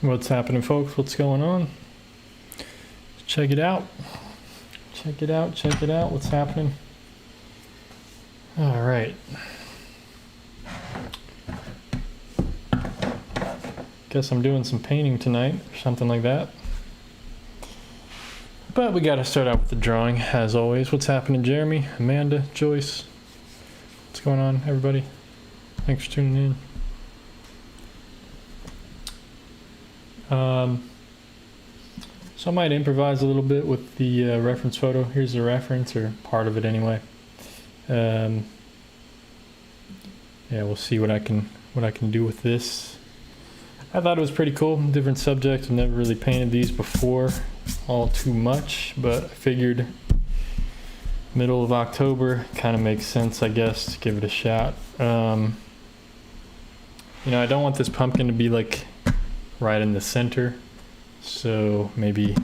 What's happening, folks? What's going on? Check it out. Check it out. Check it out. What's happening? All right. Guess I'm doing some painting tonight or something like that. But we got to start out with the drawing, as always. What's happening, Jeremy, Amanda, Joyce? What's going on, everybody? Thanks for tuning in. So I might improvise a little bit with the reference photo. Here's the reference, or part of it anyway. Yeah, we'll see what I can do with this. I thought it was pretty cool. Different subject. I've never really painted these before, all too much, but I figured middle of October kind of makes sense, I guess, to give it a shot. You know, I don't want this pumpkin to be like right in the center, so maybe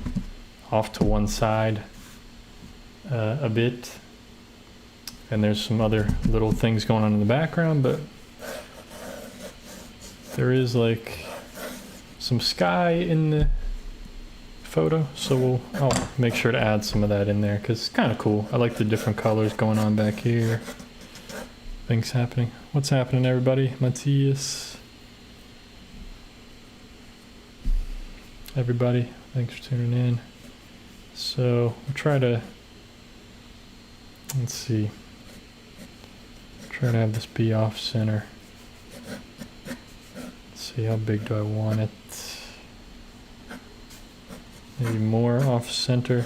off to one side a bit, and there's some other little things going on in the background, but there is like some sky in the photo, so I'll make sure to add some of that in there because it's kind of cool. I like the different colors going on back here. Things happening. What's happening, everybody? Matthias, everybody, thanks for tuning in. So we'll try to, let's see, try to have this be off center. Let's see, how big do I want it? Maybe more off center.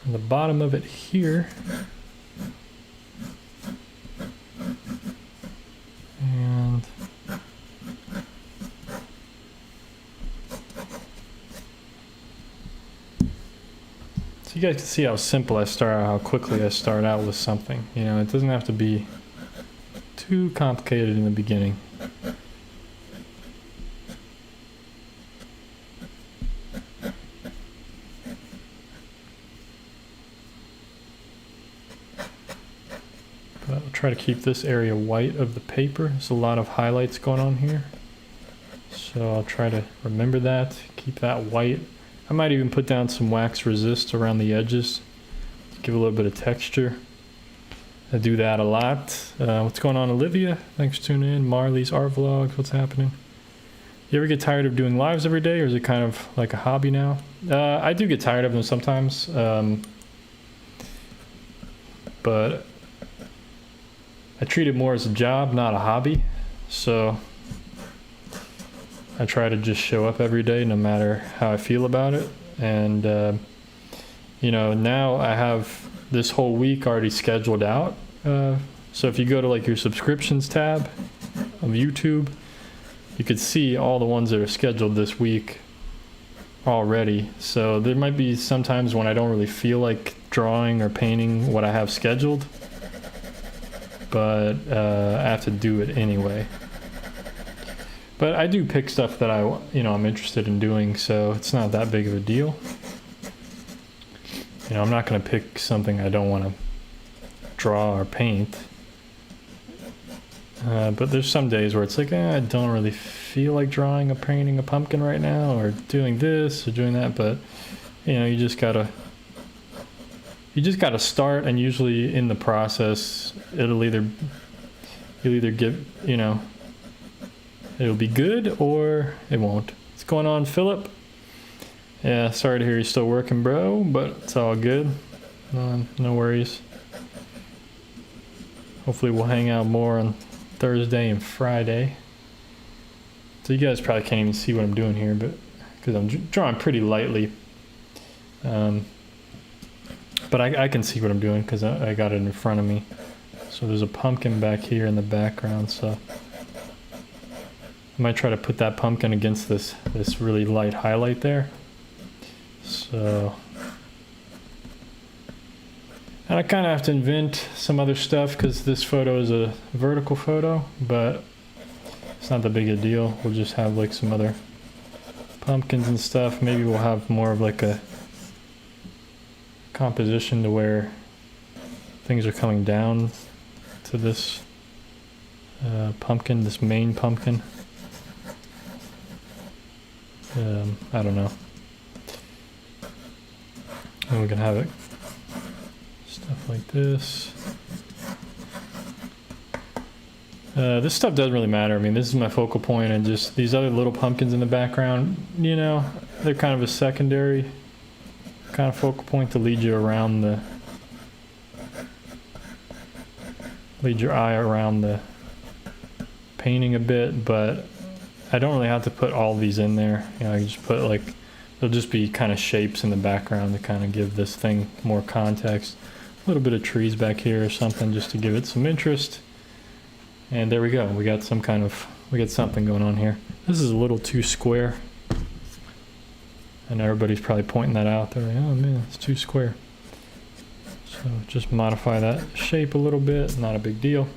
On the bottom of it here. And so you guys can see how simple I start out, how quickly I start out with something. You know, it doesn't have to be too complicated in the beginning. But I'll try to keep this area white of the paper. There's a lot of highlights going on here. So I'll try to remember that, keep that white. I might even put down some wax resist around the edges to give a little bit of texture. I do that a lot. What's going on, Olivia? Thanks for tuning in. Marley's art vlogs, what's happening? You ever get tired of doing lives every day, or is it kind of like a hobby now? I do get tired of them sometimes, but I treat it more as a job, not a hobby. So I try to just show up every day no matter how I feel about it. And you know, now I have this whole week already scheduled out. So if you go to like your subscriptions tab of YouTube, you could see all the ones that are scheduled this week already. So there might be some times when I don't really feel like drawing or painting what I have scheduled, but I have to do it anyway. But I do pick stuff that I'm interested in doing, so it's not that big of a deal. You know, I'm not going to pick something I don't want to draw or paint. But there's some days where it's like, I don't really feel like drawing or painting a pumpkin right now, or doing this or doing that. But you know, you just gotta start, and usually in the process, you'll either get, you know, it'll be good or it won't. What's going on, Philip? Yeah, sorry to hear you're still working, bro, but it's all good. No worries. Hopefully we'll hang out more on Thursday and Friday. So you guys probably can't even see what I'm doing here, but because I'm drawing pretty lightly. But I can see what I'm doing because I got it in front of me. So there's a pumpkin back here in the background, so I might try to put that pumpkin against this really light highlight there. So, and I kind of have to invent some other stuff because this photo is a vertical photo, but it's not that big a deal. We'll just have like some other pumpkins and stuff. Maybe we'll have more of like a composition to where things are coming down to this pumpkin, this main pumpkin. I don't know. And we can have it stuff like this. This stuff doesn't really matter. I mean, this is my focal point, and just these other little pumpkins in the background, you know, they're kind of a secondary kind of focal point to lead you around the, lead your eye around the painting a bit, but I don't really have to put all these in there. You know, I can just put like, there'll just be kind of shapes in the background to kind of give this thing more context. A little bit of trees back here or something just to give it some interest. And there we go. We got some kind of, we got something going on here. This is a little too square. And everybody's probably pointing that out. They're like, oh man, it's too square. So just modify that shape a little bit, not a big deal.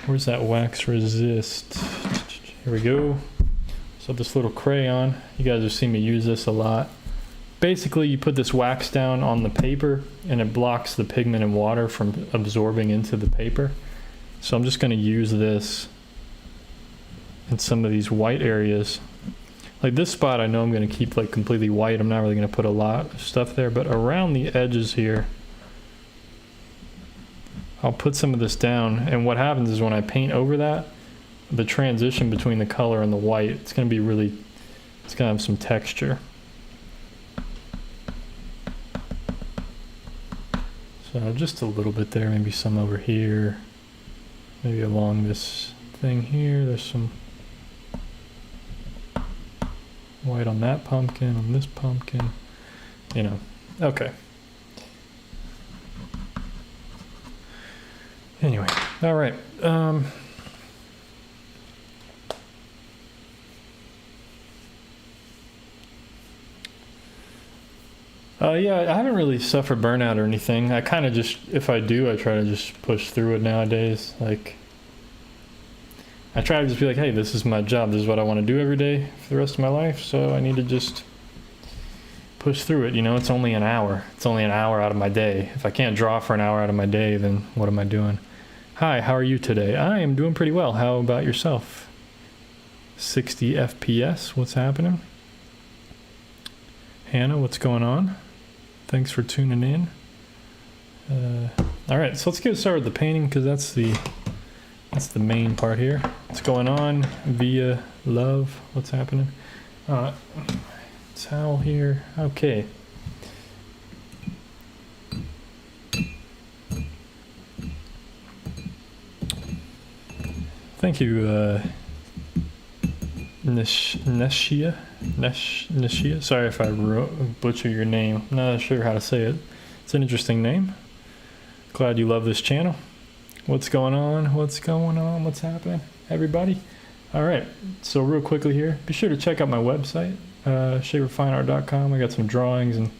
Where's that wax resist? Here we go. So this little crayon, you guys have seen me use this a lot. Basically, you put this wax down on the paper and it blocks the pigment and water from absorbing into the paper. So I'm just going to use this in some of these white areas. Like this spot, I know I'm going to keep like completely white. I'm not really going to put a lot of stuff there, but around the edges here, I'll put some of this down, and what happens is when I paint over that, the transition between the color and the white, it's going to be really, it's going to have some texture. So just a little bit there, maybe some over here, maybe along this thing here, there's some white on that pumpkin, on this pumpkin, you know, okay. Anyway, all right. Yeah, I haven't really suffered burnout or anything. I kind of just, if I do, I try to just push through it nowadays. Like, I try to just be like, hey, this is my job. This is what I want to do every day for the rest of my life. So I need to just push through it. You know, it's only an hour. It's only an hour out of my day. If I can't draw for an hour out of my day, then what am I doing? Hi, how are you today? I am doing pretty well. How about yourself? 60 FPS, what's happening? Hannah, what's going on? Thanks for tuning in. All right, so let's get started with the painting because that's the main part here. What's going on via love? What's happening? Towel here. Okay. Thank you, Neshia. Sorry if I butcher your name. I'm not sure how to say it. It's an interesting name. Glad you love this channel. What's going on? What's going on? What's happening? Everybody? All right. So real quickly here, be sure to check out my website, shaverfineart.com. I got some drawings and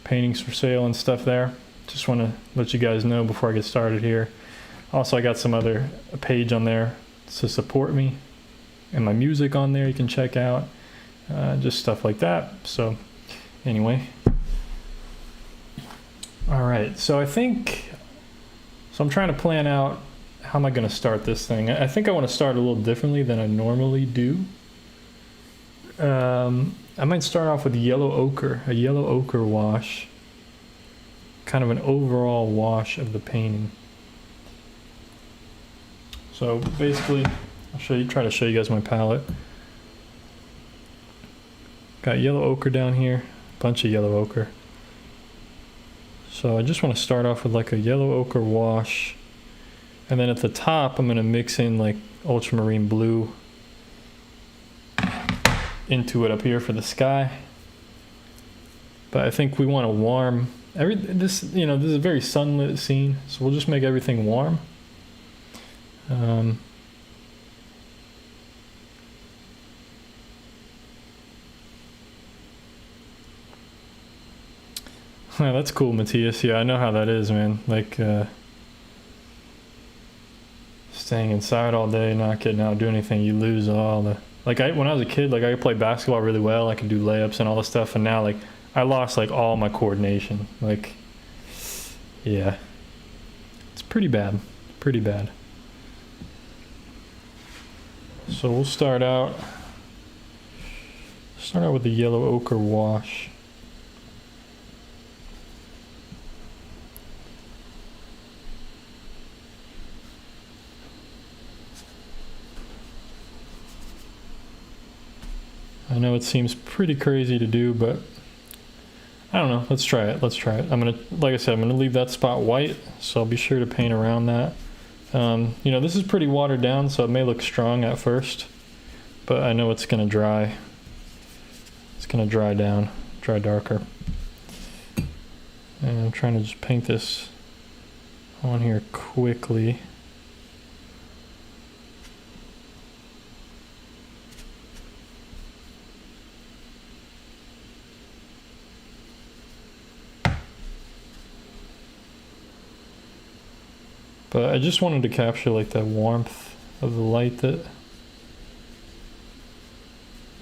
paintings for sale and stuff there. Just want to let you guys know before I get started here. Also, I got some other page on there to support me and my music on there you can check out. Just stuff like that. So anyway, all right, so I'm trying to plan out how am I going to start this thing. I think I want to start a little differently than I normally do. I might start off with a yellow ochre wash, kind of an overall wash of the painting. So basically, try to show you guys my palette. Got yellow ochre down here, bunch of yellow ochre. So I just want to start off with like a yellow ochre wash. And then at the top, I'm going to mix in like ultramarine blue into it up here for the sky. But I think we want to warm this is a very sunlit scene, so we'll just make everything warm. Oh, that's cool, Matthias. Yeah, I know how that is, man. Like, staying inside all day, not getting out, do anything, you lose all the Like when I was a kid, like I could play basketball really well. I could do layups and all this stuff. And now like I lost like all my coordination. Like, yeah, it's pretty bad, pretty bad. So we'll start out with the yellow ochre wash. I know it seems pretty crazy to do, but I don't know. Let's try it. Let's try it. I'm gonna, like I said, I'm gonna leave that spot white, so I'll be sure to paint around that. You know, this is pretty watered down, so it may look strong at first, but I know it's gonna dry. It's gonna dry down, dry darker. And I'm trying to just paint this on here quickly. But I just wanted to capture like that warmth of the light that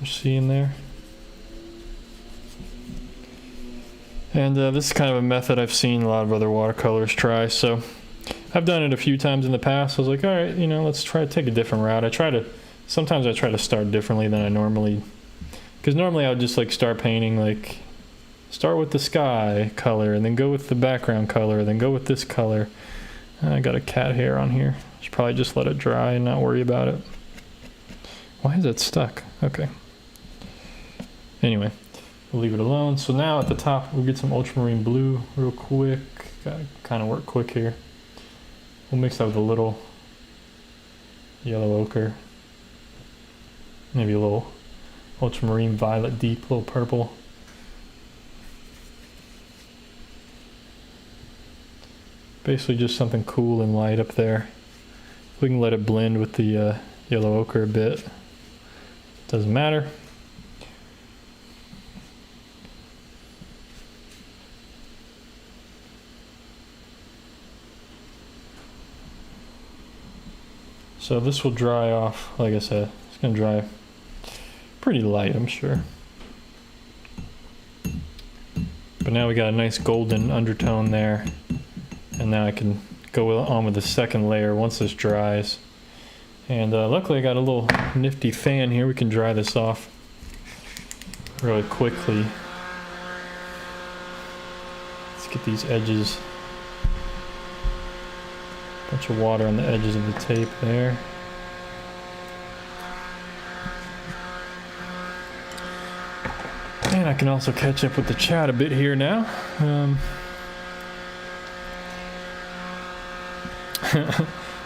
you're seeing there. And this is kind of a method I've seen a lot of other watercolors try. So I've done it a few times in the past. I was like, all right, you know, let's try to take a different route. Sometimes I try to start differently than I normally, because normally I would just like start painting, like start with the sky color and then go with the background color, then go with this color. I got a cat hair on here. Should probably just let it dry and not worry about it. Why is it stuck? Okay. Anyway, we'll leave it alone. So now at the top, we'll get some ultramarine blue real quick. Gotta kind of work quick here. We'll mix that with a little yellow ochre. Maybe a little ultramarine violet deep, a little purple. Basically just something cool and light up there. We can let it blend with the yellow ochre a bit. Doesn't matter. So this will dry off, like I said, it's gonna dry pretty light, I'm sure. But now we got a nice golden undertone there. And now I can go on with the second layer once this dries. And luckily I got a little nifty fan here. We can dry this off really quickly. Let's get these edges. Bunch of water on the edges of the tape there. And I can also catch up with the chat a bit here now.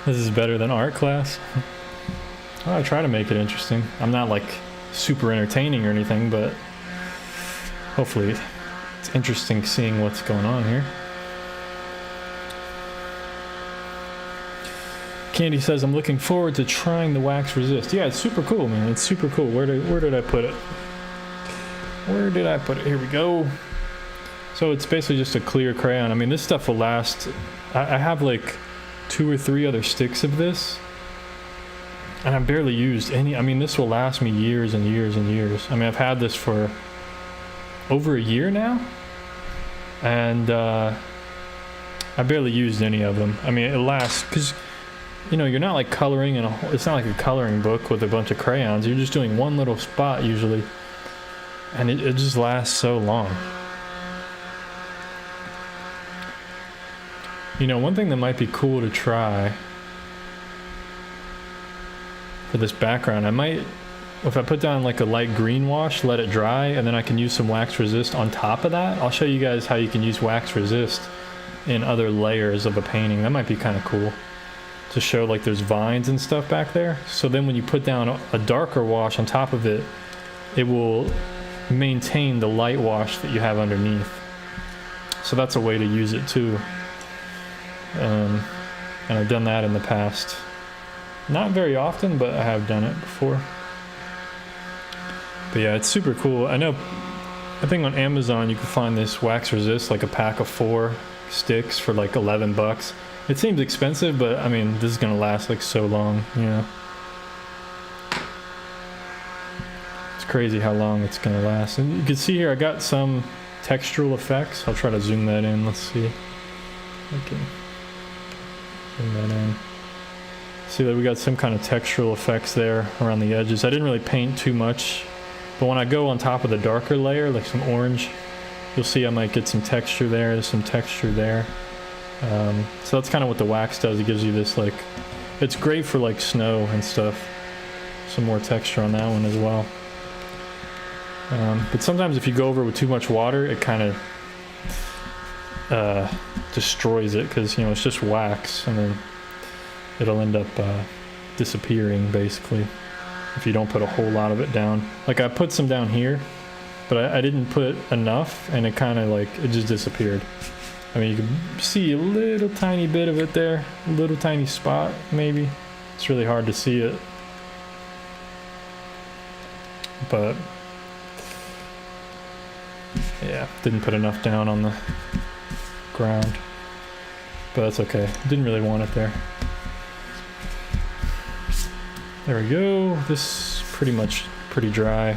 This is better than art class. Well, I try to make it interesting. I'm not like super entertaining or anything, but hopefully it's interesting seeing what's going on here. Candy says, I'm looking forward to trying the wax resist. Yeah, it's super cool, man. It's super cool. Where did I put it? Where did I put it? Here we go. So it's basically just a clear crayon. I mean, this stuff will last. I have like 2 or 3 other sticks of this, and I've barely used any. I mean, this will last me years and years and years. I mean, I've had this for over a year now, and I barely used any of them. I mean, it lasts because, you know, you're not like coloring in a. It's not like a coloring book with a bunch of crayons. You're just doing one little spot usually, and it just lasts so long. You know, one thing that might be cool to try for this background, I might, if I put down like a light green wash, let it dry, and then I can use some wax resist on top of that. I'll show you guys how you can use wax resist in other layers of a painting. That might be kind of cool to show, like there's vines and stuff back there. So then when you put down a darker wash on top of it, it will maintain the light wash that you have underneath. So that's a way to use it too. And I've done that in the past. Not very often, but I have done it before. But yeah, it's super cool. I think on Amazon you can find this wax resist, like a pack of 4 sticks for like $11. It seems expensive, but I mean, this is gonna last like so long, you know. crazy how long it's gonna last. And you can see here I got some textural effects. I'll try to zoom that in. Let's see. I can zoom that in. See that we got some kind of textural effects there around the edges. I didn't really paint too much, but when I go on top of the darker layer, like some orange, you'll see I might get some texture there. There's some texture there. So that's kind of what the wax does. It gives you this, like, it's great for like snow and stuff. Some more texture on that one as well. But sometimes if you go over with too much water, it kind of destroys it, because, you know, it's just wax, and then it'll end up disappearing basically if you don't put a whole lot of it down. Like I put some down here, but I didn't put enough, and it kind of like, it just disappeared. I mean, you can see a little tiny bit of it there, a little tiny spot maybe. It's really hard to see it, but yeah, didn't put enough down on the ground, but that's okay. Didn't really want it there. There we go. This is pretty dry.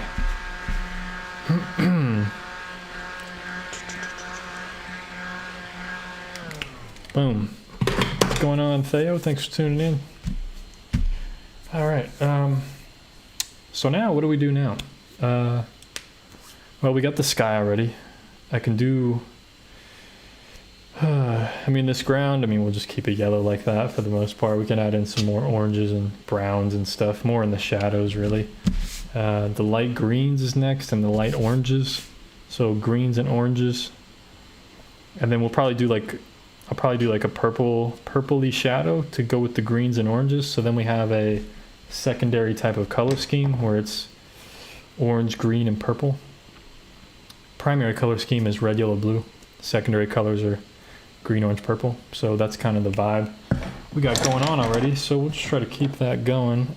Boom. What's going on, Theo? Thanks for tuning in. All right. So now, what do we do now? Well, we got the sky already. I can do... I mean, this ground, I mean, we'll just keep it yellow like that for the most part. We can add in some more oranges and browns and stuff, more in the shadows, really. The light greens is next, and the light oranges. So greens and oranges. And then we'll probably do like... I'll probably do like a purpley shadow to go with the greens and oranges. So then we have a secondary type of color scheme where it's orange, green, and purple. Primary color scheme is red, yellow, blue. Secondary colors are green, orange, purple. So that's kind of the vibe we got going on already. So we'll just try to keep that going.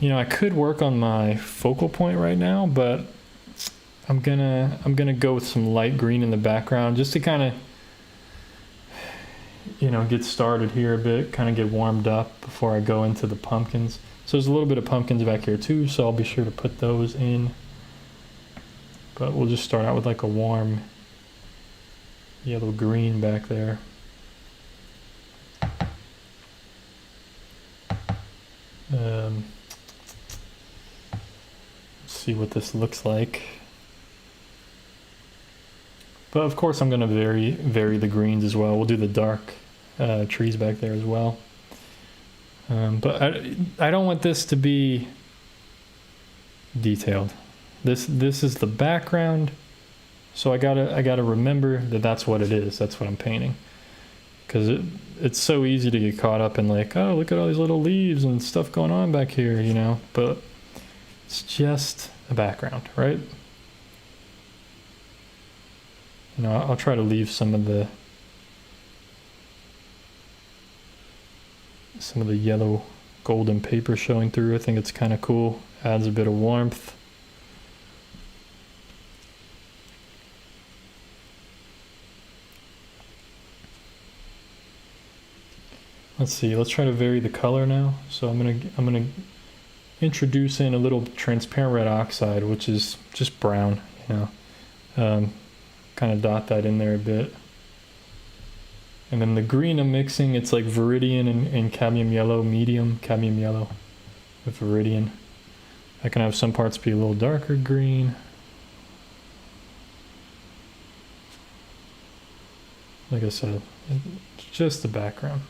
You know, I could work on my focal point right now, but I'm gonna go with some light green in the background just to kind of, you know, get started here a bit, kind of get warmed up before I go into the pumpkins. So there's a little bit of pumpkins back here too, so I'll be sure to put those in. But we'll just start out with like a warm yellow green back there. Let's see what this looks like. But of course I'm going to vary the greens as well. We'll do the dark trees back there as well. But I don't want this to be detailed. This is the background, so I gotta remember that that's what it is. That's what I'm painting, because it's so easy to get caught up in like, oh, look at all these little leaves and stuff going on back here, you know. But it's just a background, right? You know, I'll try to leave some of the yellow golden paper showing through. I think it's kind of cool. Adds a bit of warmth. Let's see. Let's try to vary the color now. So I'm gonna introduce in a little transparent red oxide, which is just brown. You know. Kind of dot that in there a bit. And then the green I'm mixing, it's like Viridian and cadmium yellow, medium cadmium yellow with Viridian. I can have some parts be a little darker green. Like I said, it's just the background.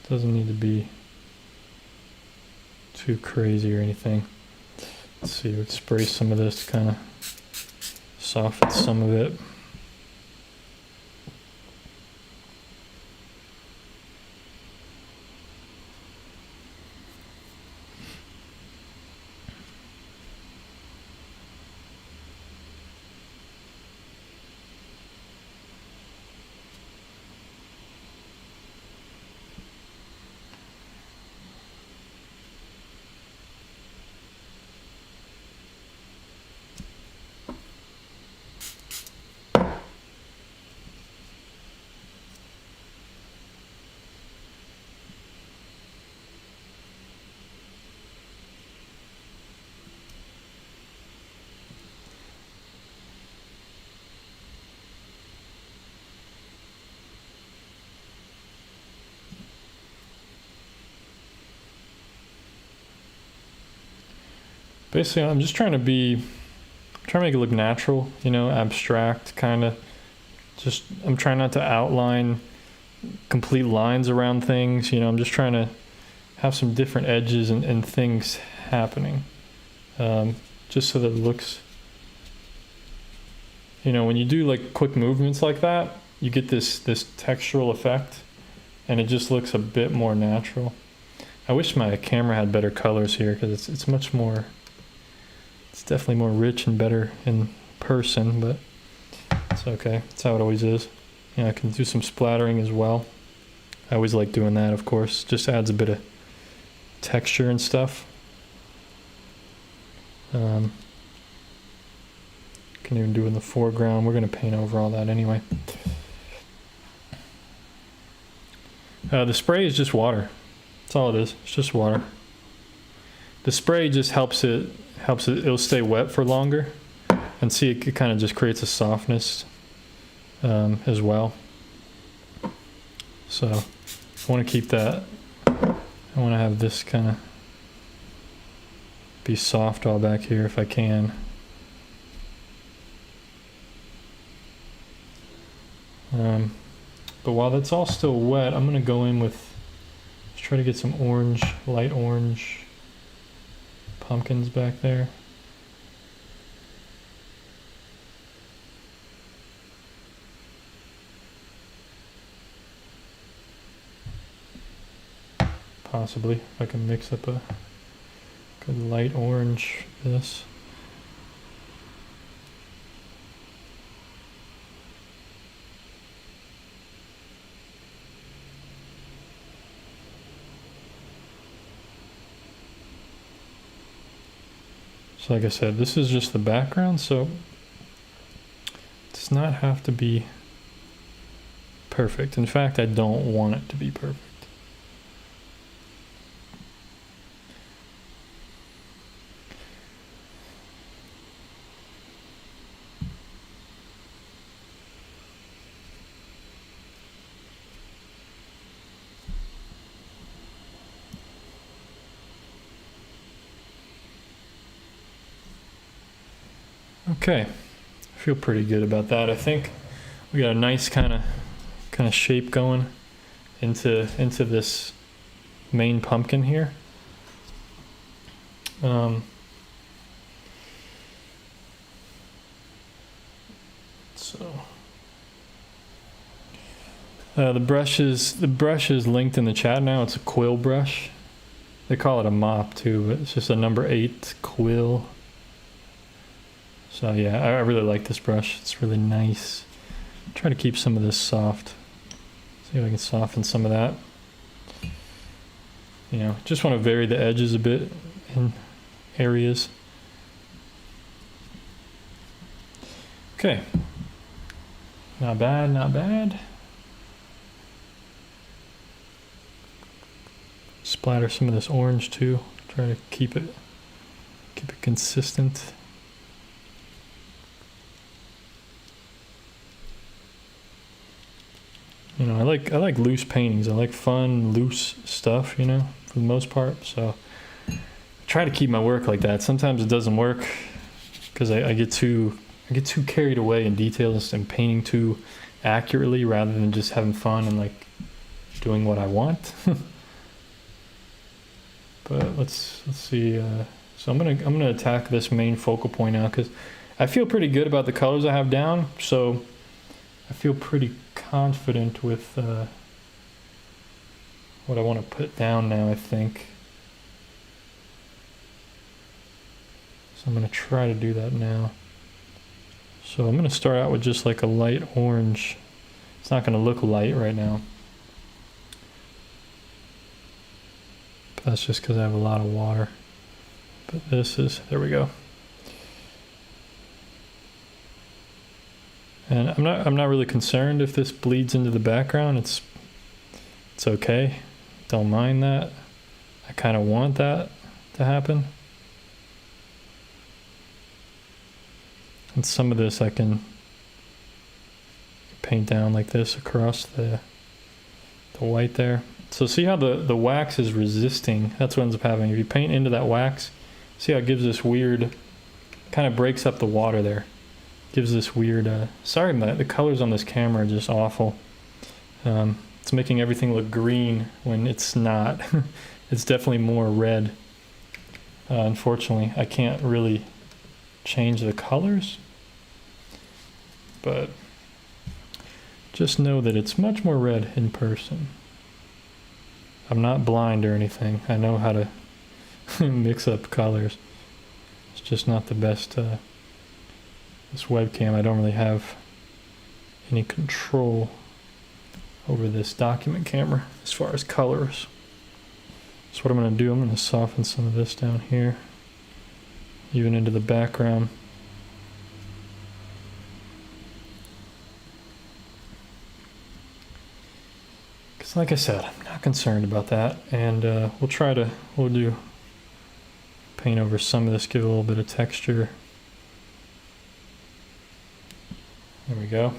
Doesn't need to be too crazy or anything. Let's see, let's spray some of this to kind of soften some of it. basically I'm just trying to make it look natural, you know, abstract kind of. Just, I'm trying not to outline complete lines around things, you know, I'm just trying to have some different edges and things happening. Just so that it looks, you know, when you do like quick movements like that, you get this textural effect and it just looks a bit more natural. I wish my camera had better colors here because it's much more, it's definitely more rich and better in person, but it's okay. That's how it always is. Yeah, I can do some splattering as well. I always like doing that, of course. Just adds a bit of texture and stuff. Can even do it in the foreground. We're going to paint over all that anyway. The spray is just water. That's all it is. It's just water. The spray just helps it'll stay wet for longer. And see, it kind of just creates a softness as well. So I want to keep that. I want to have this kind of be soft all back here if I can. But while that's all still wet, I'm going to go in with, let's try to get some orange, light orange pumpkins back there. Possibly, if I can mix up a good light orange for this. So like I said, this is just the background, so it does not have to be perfect. In fact, I don't want it to be perfect. Okay, I feel pretty good about that. I think we got a nice kind of shape going into this main pumpkin here. The brush is linked in the chat now. It's a quill brush. They call it a mop too, but it's just a number 8 quill. So yeah, I really like this brush. It's really nice. Try to keep some of this soft. See if I can soften some of that. You know, just want to vary the edges a bit in areas. Okay. Not bad, not bad. Splatter some of this orange too. Try to keep it consistent. You know, I like loose paintings. I like fun, loose stuff, you know, for the most part. So I try to keep my work like that. Sometimes it doesn't work because I get too carried away in details and painting too accurately rather than just having fun and like doing what I want. But let's see. So I'm gonna attack this main focal point now because I feel pretty good about the colors I have down. So I feel pretty confident with what I want to put down now, I think. So I'm going to try to do that now. So I'm going to start out with just like a light orange. It's not going to look light right now. But that's just because I have a lot of water. But this is, there we go. And I'm not really concerned if this bleeds into the background. It's okay. Don't mind that. I kind of want that to happen. And some of this I can paint down like this across the white there. So see how the wax is resisting? That's what ends up happening. If you paint into that wax, See how it gives this weird, kind of breaks up the water there. Gives this weird, sorry, the colors on this camera are just awful. It's making everything look green when it's not. It's definitely more red. Unfortunately, I can't really change the colors, but just know that it's much more red in person. I'm not blind or anything. I know how to mix up colors. It's just not the best. This webcam, I don't really have any control over this document camera as far as colors. So what I'm going to do, I'm going to soften some of this down here, even into the background. Because like I said, I'm not concerned about that, and we'll do paint over some of this, give it a little bit of texture. There we go.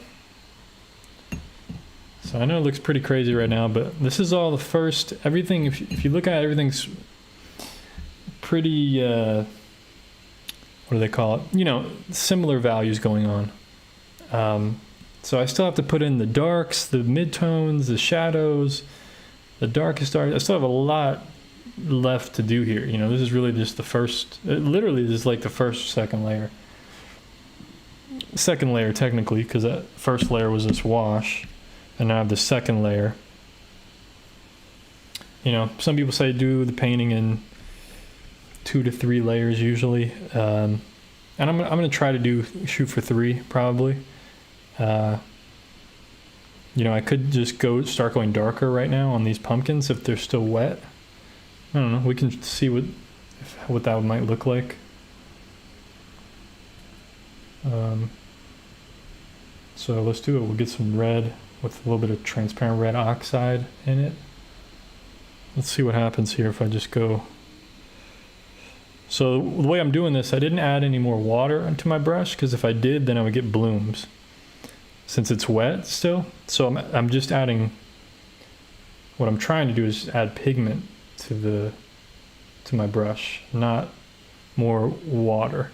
So I know it looks pretty crazy right now, but this is all the first, everything, if you look at it, everything's pretty, what do they call it? You know, similar values going on. So I still have to put in the darks, the midtones, the shadows, the darkest dark. I still have a lot left to do here. You know, this is really just the first, literally this is like the second layer. Second layer technically, because that first layer was this wash. And now I have the second layer. You know, some people say do the painting in 2 to 3 layers usually. And I'm gonna try to shoot for 3 probably. You know, I could just start going darker right now on these pumpkins if they're still wet. I don't know, we can see what that might look like. So let's do it. We'll get some red with a little bit of transparent red oxide in it. Let's see what happens here if I just go. So the way I'm doing this, I didn't add any more water into my brush, because if I did, then I would get blooms. Since it's wet still, so I'm just adding, what I'm trying to do is add pigment to my brush, not more water.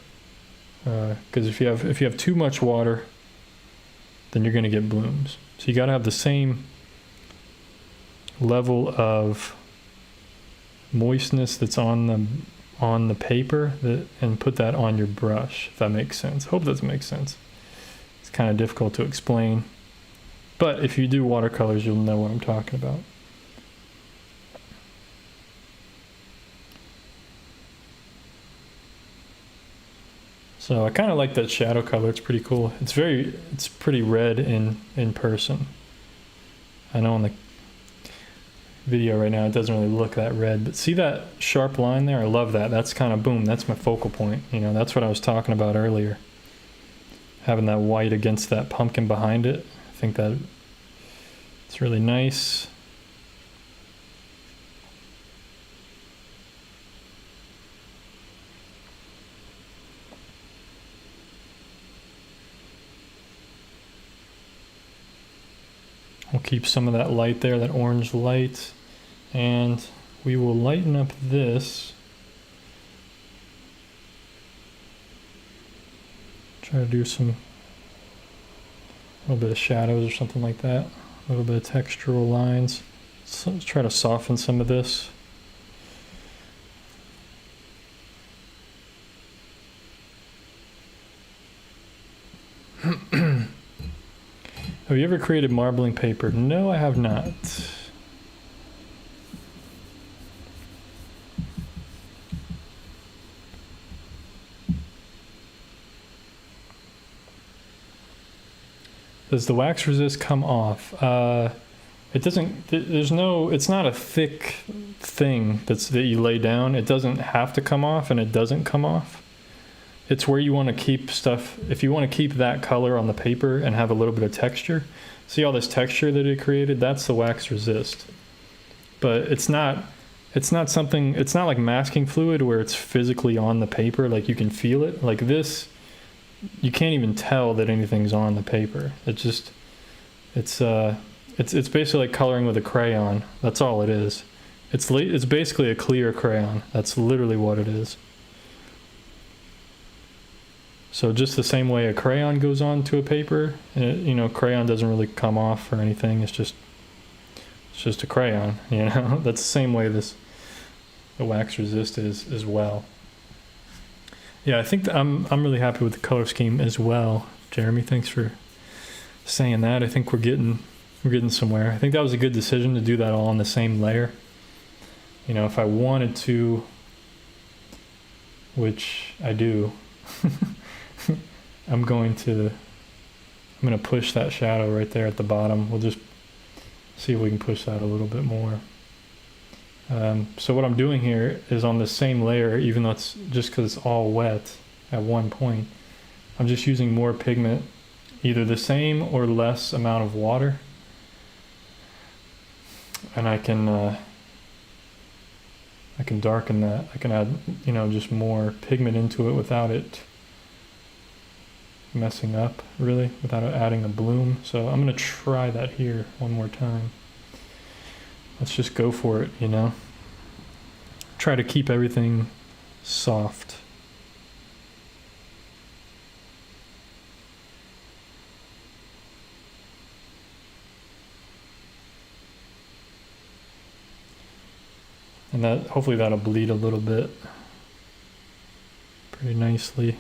Because if you have too much water, then you're going to get blooms. So you got to have the same level of moistness that's on the paper and put that on your brush, if that makes sense. Hope that makes sense. It's kind of difficult to explain, but if you do watercolors, you'll know what I'm talking about. So I kind of like that shadow color. It's pretty cool. It's pretty red in person. I know on the video right now it doesn't really look that red, but see that sharp line there? I love that. That's kind of boom. That's my focal point. You know, that's what I was talking about earlier. Having that white against that pumpkin behind it. I think that it's really nice. We'll keep some of that light there, that orange light, and we will lighten up this. Try to do a little bit of shadows or something like that, a little bit of textural lines. So let's try to soften some of this. Have you ever created marbling paper? No, I have not. Does the wax resist come off? It doesn't, it's not a thick thing that you lay down. It doesn't have to come off, and it doesn't come off. It's where you want to keep stuff. If you want to keep that color on the paper and have a little bit of texture, see all this texture that it created? That's the wax resist. But it's not something, it's not like masking fluid where it's physically on the paper, like you can feel it. Like this, you can't even tell that anything's on the paper. It's basically like coloring with a crayon. That's all it is. It's basically a clear crayon. That's literally what it is. So just the same way a crayon goes on to a paper, and it, you know, crayon doesn't really come off or anything. It's just a crayon, you know. That's the same way the wax resist is as well. Yeah, I think I'm really happy with the color scheme as well. Jeremy, thanks for saying that. I think we're getting somewhere. I think that was a good decision to do that all on the same layer. You know, if I wanted to, which I do, I'm going to push that shadow right there at the bottom. We'll just see if we can push that a little bit more. So what I'm doing here is on the same layer, even though it's just because it's all wet at one point, I'm just using more pigment, either the same or less amount of water. And I can darken that. I can add, you know, just more pigment into it without it messing up, really, without adding a bloom. So I'm going to try that here one more time. Let's just go for it, you know. Try to keep everything soft. And that, hopefully that'll bleed a little bit pretty nicely.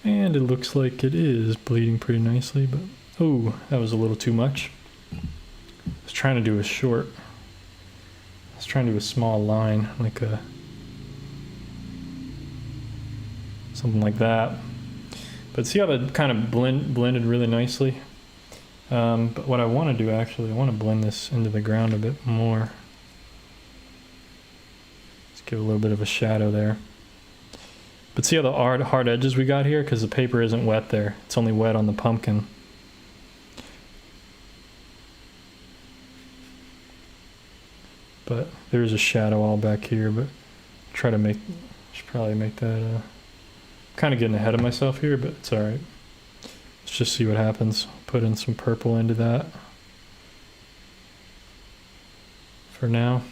And it looks like it is bleeding pretty nicely, but oh, that was a little too much. I was trying to do a short. I was trying to do a small line, like something like that. But see how that kind of blended really nicely? But what I want to do actually, I want to blend this into the ground a bit more. Let's give a little bit of a shadow there. But see how the hard edges we got here? Because the paper isn't wet there. It's only wet on the pumpkin. But there's a shadow all back here, but should probably make that, kind of getting ahead of myself here, but it's alright. Let's just see what happens. Put in some purple into that for now.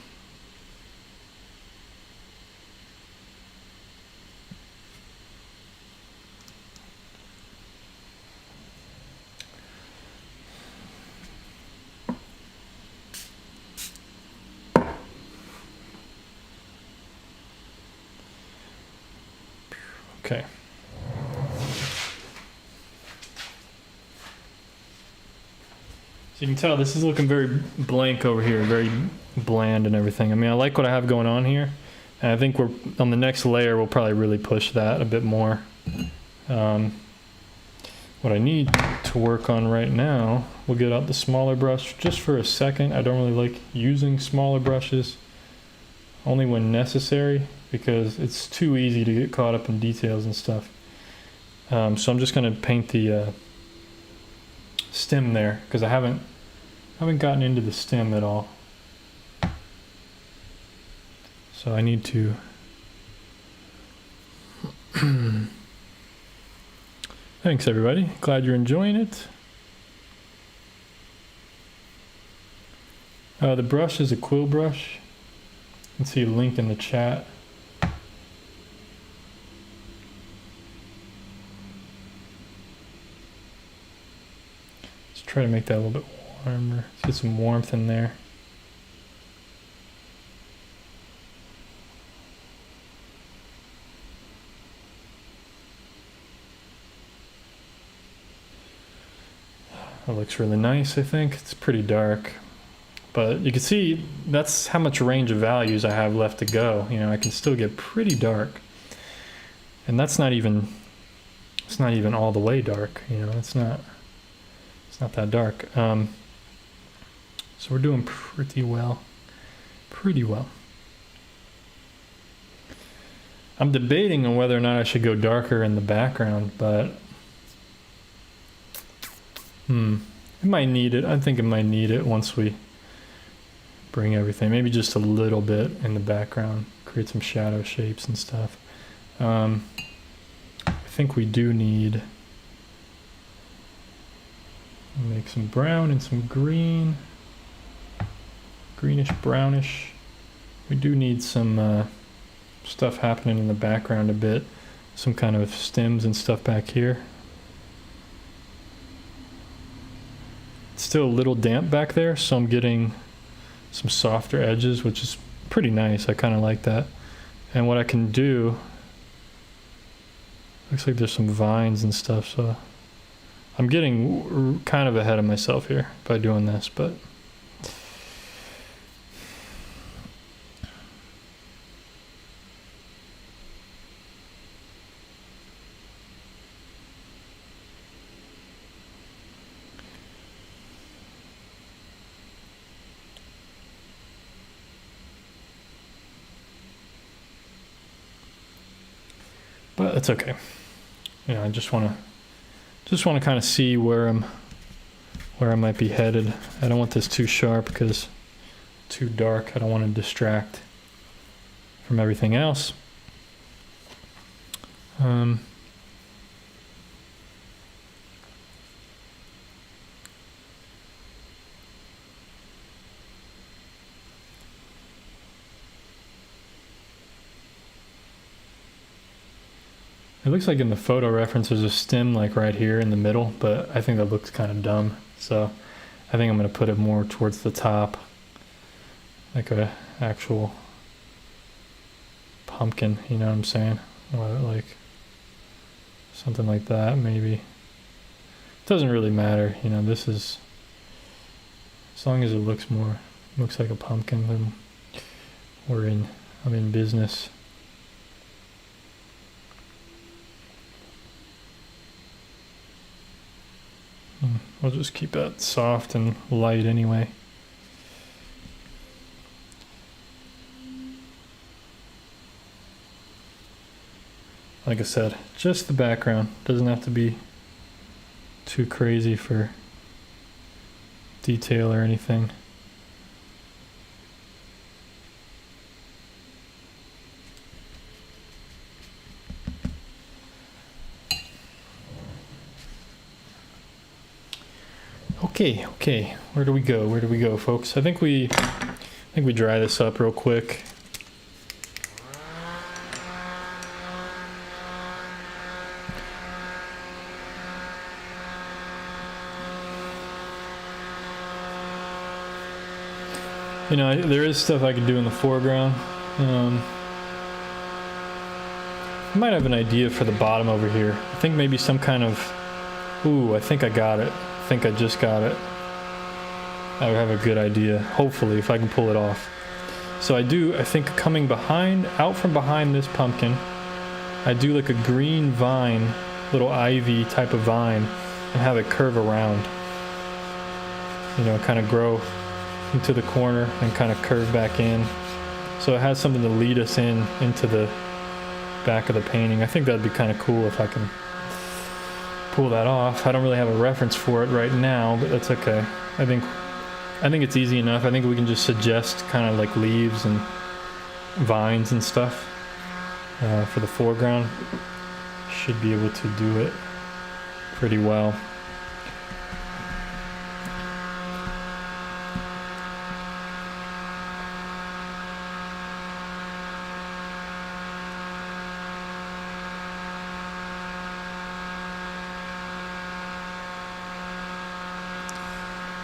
Okay. So you can tell this is looking very blank over here, very bland and everything. I mean, I like what I have going on here, and I think we're on the next layer. We'll probably really push that a bit more. What I need to work on right now, we'll get out the smaller brush just for a second. I don't really like using smaller brushes, only when necessary, because it's too easy to get caught up in details and stuff. So I'm just going to paint the stem there, because I haven't gotten into the stem at all. So I need to thanks everybody, glad you're enjoying it. The brush is a quill brush. You can see a link in the chat. Try to make that a little bit warmer. Let's get some warmth in there. That looks really nice, I think. It's pretty dark. But you can see that's how much range of values I have left to go. You know, I can still get pretty dark. And that's not even, it's not even all the way dark, you know, it's not that dark. So we're doing pretty well. I'm debating on whether or not I should go darker in the background, but it might need it. I think it might need it once we bring everything, maybe just a little bit in the background, create some shadow shapes and stuff. I think we do need make some brown and some green. greenish brownish. We do need some stuff happening in the background a bit. Some kind of stems and stuff back here. It's still a little damp back there, so I'm getting some softer edges, which is pretty nice. I kind of like that. And what I can do, looks like there's some vines and stuff, so I'm getting kind of ahead of myself here by doing this, but it's okay. You know, I just want to kind of see where I might be headed. I don't want this too sharp because too dark. I don't want to distract from everything else. It looks like in the photo reference there's a stem like right here in the middle, but I think that looks kind of dumb. So I think I'm going to put it more towards the top, like a actual pumpkin, you know what I'm saying? Or like something like that maybe. It doesn't really matter, you know, this is, as long as it looks like a pumpkin, then I'm in business. We'll just keep that soft and light anyway. Like I said, just the background. Doesn't have to be too crazy for detail or anything. Okay, where do we go, folks? I think we dry this up real quick. You know, there is stuff I could do in the foreground. I might have an idea for the bottom over here. I think maybe some kind of, I think I got it. I think I just got it. I would have a good idea, hopefully, if I can pull it off. So I think coming out from behind this pumpkin, I do like a green vine, little ivy type of vine, and have it curve around. You know, kind of grow into the corner and kind of curve back in. So it has something to lead us into the back of the painting. I think that'd be kind of cool if I can pull that off. I don't really have a reference for it right now, but that's okay. I think it's easy enough. I think we can just suggest kind of like leaves and vines and stuff for the foreground. Should be able to do it pretty well.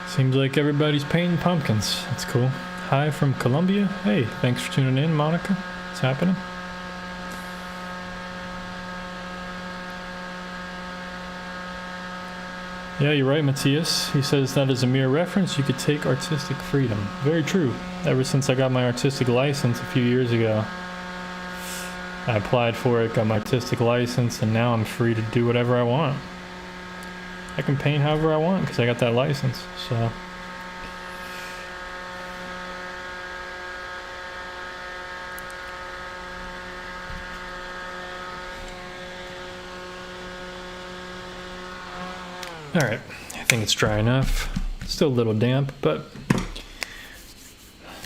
Seems like everybody's painting pumpkins. That's cool. Hi from Colombia. Hey, thanks for tuning in, Monica. What's happening? Yeah, you're right, Matthias. He says that is a mere reference. You could take artistic freedom. Very true. Ever since I got my artistic license a few years ago, I applied for it, got my artistic license, and now I'm free to do whatever I want. I can paint however I want because I got that license, so. All right, I think it's dry enough. Still a little damp, but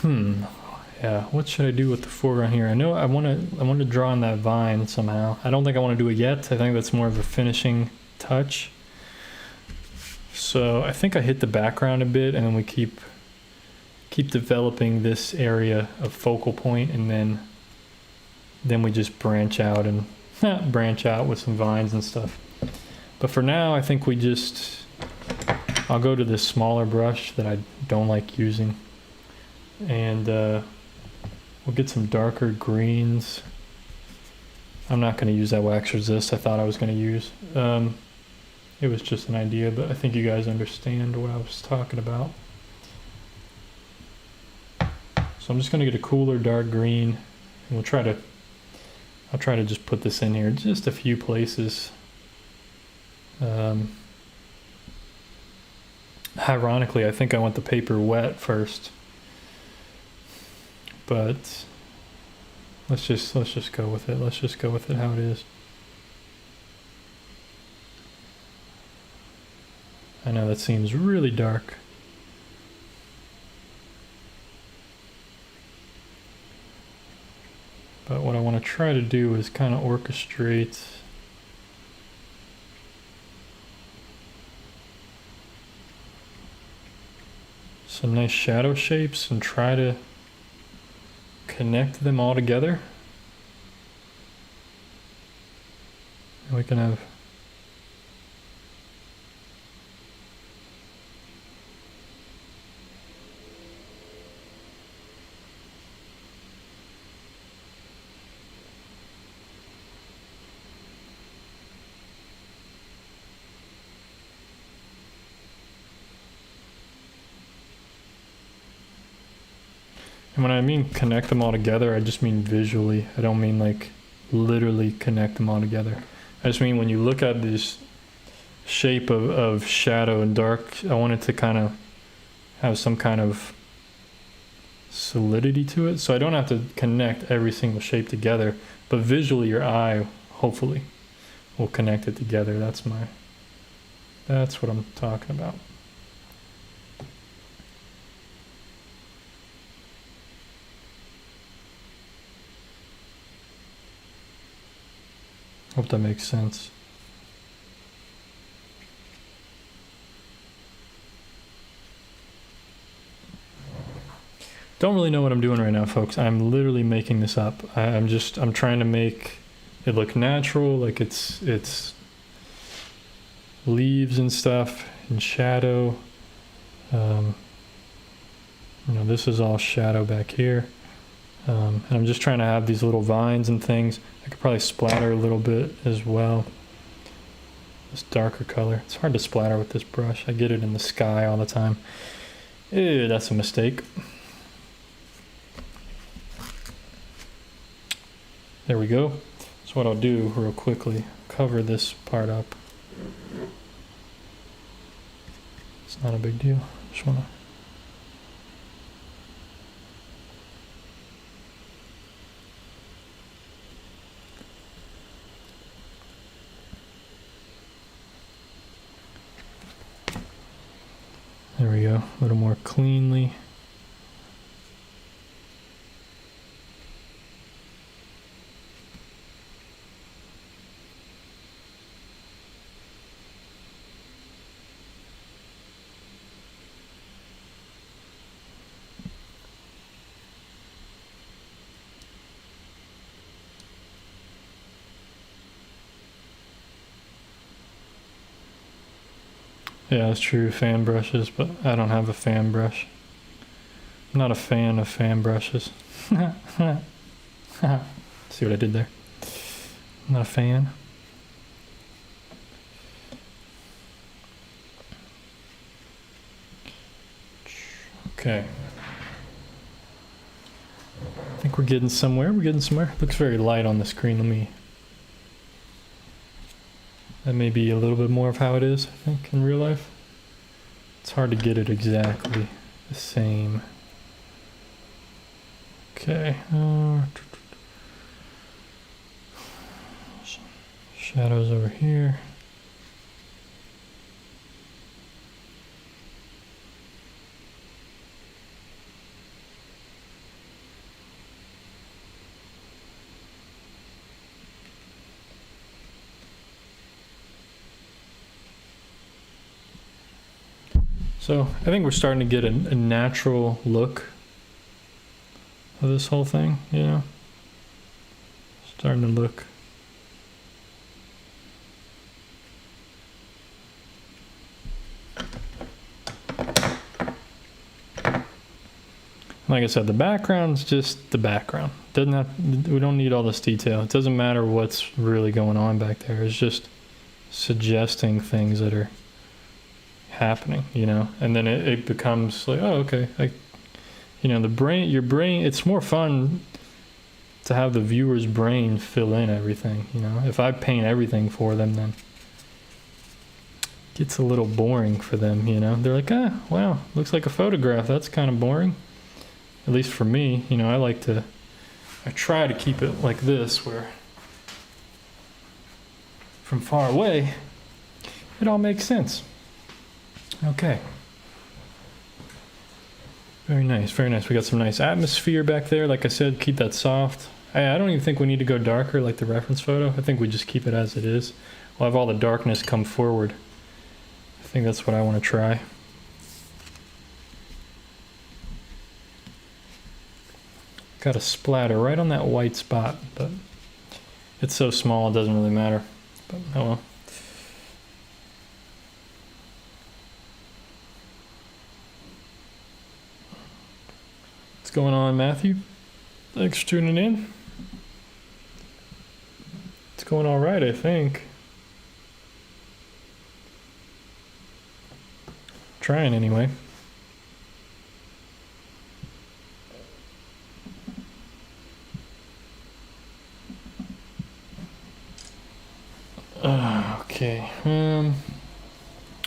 yeah, what should I do with the foreground here? I know I want to draw on that vine somehow. I don't think I want to do it yet. I think that's more of a finishing touch. So I think I hit the background a bit, and then we keep keep developing this area of focal point, and then we just branch out and branch out with some vines and stuff. But for now, I think I'll go to this smaller brush that I don't like using, and we'll get some darker greens. I'm not going to use that wax resist I thought I was going to use. It was just an idea, but I think you guys understand what I was talking about. So I'm just going to get a cooler dark green, and I'll try to just put this in here just a few places. Ironically, I think I want the paper wet first, but let's just go with it. Let's just go with it how it is. I know that seems really dark. But what I want to try to do is kind of orchestrate some nice shadow shapes and try to connect them all together. And we can have And when I mean connect them all together, I just mean visually. I don't mean like literally connect them all together. I just mean when you look at this shape of shadow and dark, I want it to kind of have some kind of solidity to it. So I don't have to connect every single shape together, but visually your eye, hopefully, will connect it together. That's what I'm talking about. Hope that makes sense. Don't really know what I'm doing right now, folks. I'm literally making this up. I'm trying to make it look natural, like it's leaves and stuff and shadow. This is all shadow back here. And I'm just trying to have these little vines and things. I could probably splatter a little bit as well. This darker color. It's hard to splatter with this brush. I get it in the sky all the time. Ew, that's a mistake. There we go. So what I'll do real quickly, cover this part up. It's not a big deal. Just wanna There we go, a little more cleanly. Yeah, that's true, fan brushes, but I don't have a fan brush. I'm not a fan of fan brushes. See what I did there? I'm not a fan. Okay. I think we're getting somewhere. Looks very light on the screen. That may be a little bit more of how it is, I think, in real life. It's hard to get it exactly the same. Okay. Shadows over here. So I think we're starting to get a natural look of this whole thing, you know? Starting to look. Like I said, the background's just the background. We don't need all this detail. It doesn't matter what's really going on back there. It's just suggesting things that are happening, you know? And then it becomes like, oh, okay. You know, your brain, it's more fun to have the viewer's brain fill in everything, you know? If I paint everything for them, then it gets a little boring for them, you know? They're like, ah, wow, looks like a photograph. That's kind of boring. At least for me, you know, I try to keep it like this, where from far away, it all makes sense. Okay. Very nice, very nice. We got some nice atmosphere back there. Like I said, keep that soft. I don't even think we need to go darker like the reference photo. I think we just keep it as it is. We'll have all the darkness come forward. I think that's what I want to try. Got a splatter right on that white spot, but it's so small it doesn't really matter. But oh well. What's going on, Matthew? Thanks for tuning in. It's going all right, I think. Trying anyway. Okay.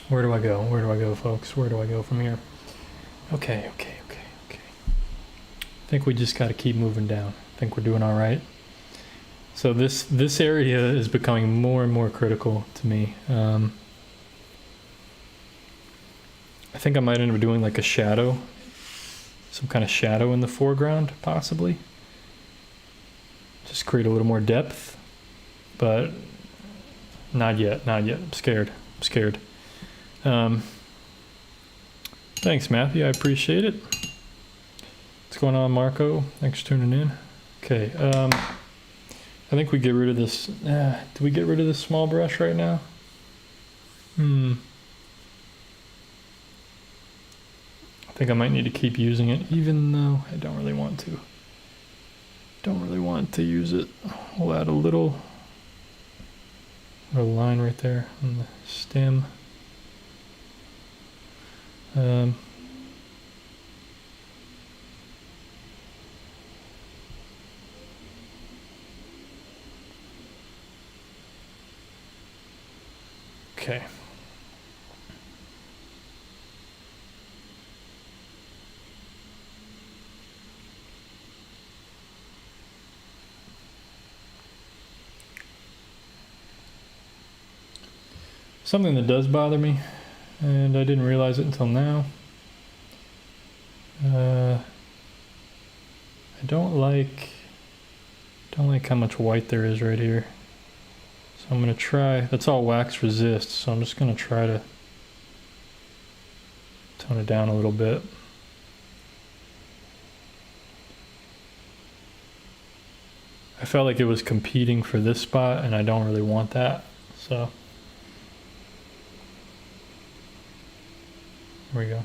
Where do I go? Where do I go, folks? Where do I go from here? Okay. I think we just got to keep moving down. I think we're doing all right. So this area is becoming more and more critical to me. I think I might end up doing like a shadow, some kind of shadow in the foreground, possibly. Just create a little more depth, but not yet. I'm scared. Thanks, Matthew. I appreciate it. What's going on, Marco? Thanks for tuning in. Okay. I think we get rid of this. Do we get rid of this small brush right now? I think I might need to keep using it, even though I don't really want to. Use it. We'll add a little line right there on the stem. Okay. Something that does bother me, and I didn't realize it until now. I don't like how much white there is right here. So I'm going to try, that's all wax resist, so I'm just going to try to tone it down a little bit. I felt like it was competing for this spot, and I don't really want that, so there we go.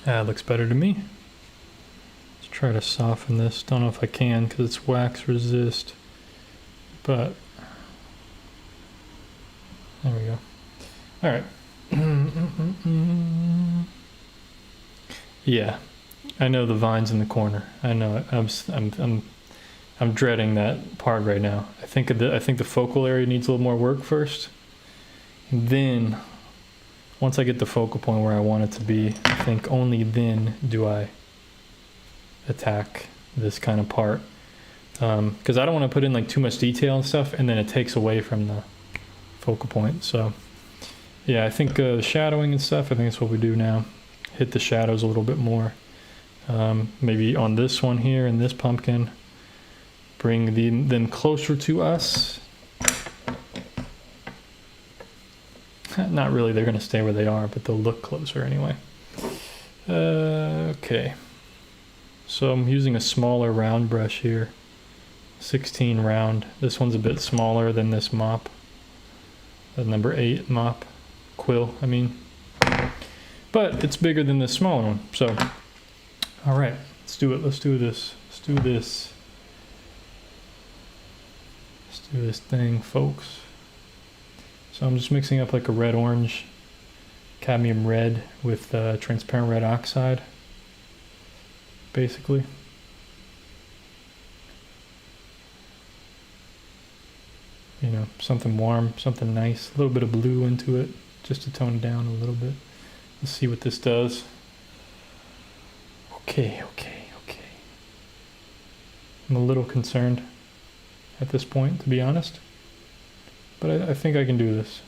That looks better to me. Let's try to soften this. Don't know if I can because it's wax resist, but there we go. All right. Yeah, I know the vine's in the corner. I know it. I'm dreading that part right now. I think the focal area needs a little more work first. And then, once I get the focal point where I want it to be, I think only then do I attack this kind of part. Because I don't want to put in like too much detail and stuff, and then it takes away from the focal point. So, yeah, I think shadowing and stuff, I think that's what we do now. Hit the shadows a little bit more. Maybe on this one here and this pumpkin, bring them closer to us. Not really, they're going to stay where they are, but they'll look closer anyway. Okay. So I'm using a smaller round brush here. 16 round. This one's a bit smaller than this mop. The number 8 mop. Quill, I mean. But it's bigger than this smaller one. So, alright, let's do it. Let's do this. Let's do this. Let's do this thing, folks. So I'm just mixing up like a red-orange cadmium red with transparent red oxide, basically. You know, something warm, something nice, a little bit of blue into it, just to tone it down a little bit. Let's see what this does. Okay. I'm a little concerned at this point, to be honest. But I think I can do this.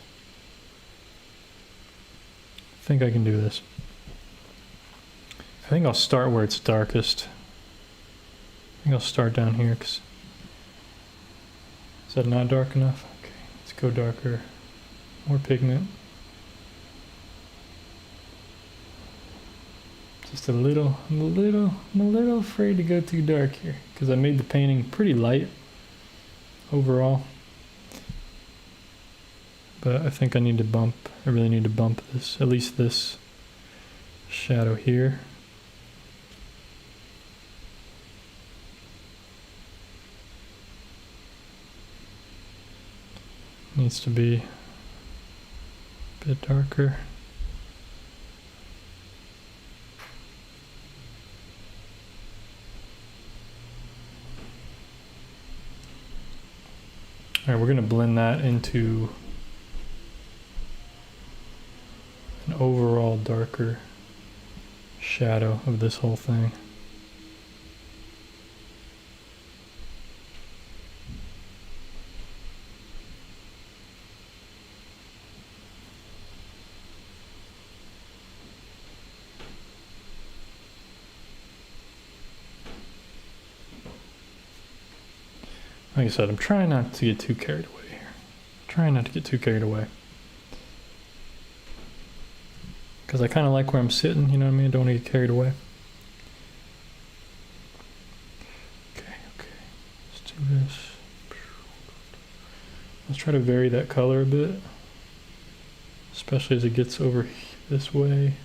I think I'll start where it's darkest. I think I'll start down here, because is that not dark enough? Okay, let's go darker. More pigment. Just I'm a little afraid to go too dark here, because I made the painting pretty light overall. But I think I really need to bump this, at least this shadow here. Needs to be a bit darker. All right, we're going to blend that into an overall darker shadow of this whole thing. Like I said, I'm trying not to get too carried away here. Because I kind of like where I'm sitting, you know what I mean? I don't want to get carried away. Okay. Let's do this. Let's try to vary that color a bit. Especially as it gets over this way.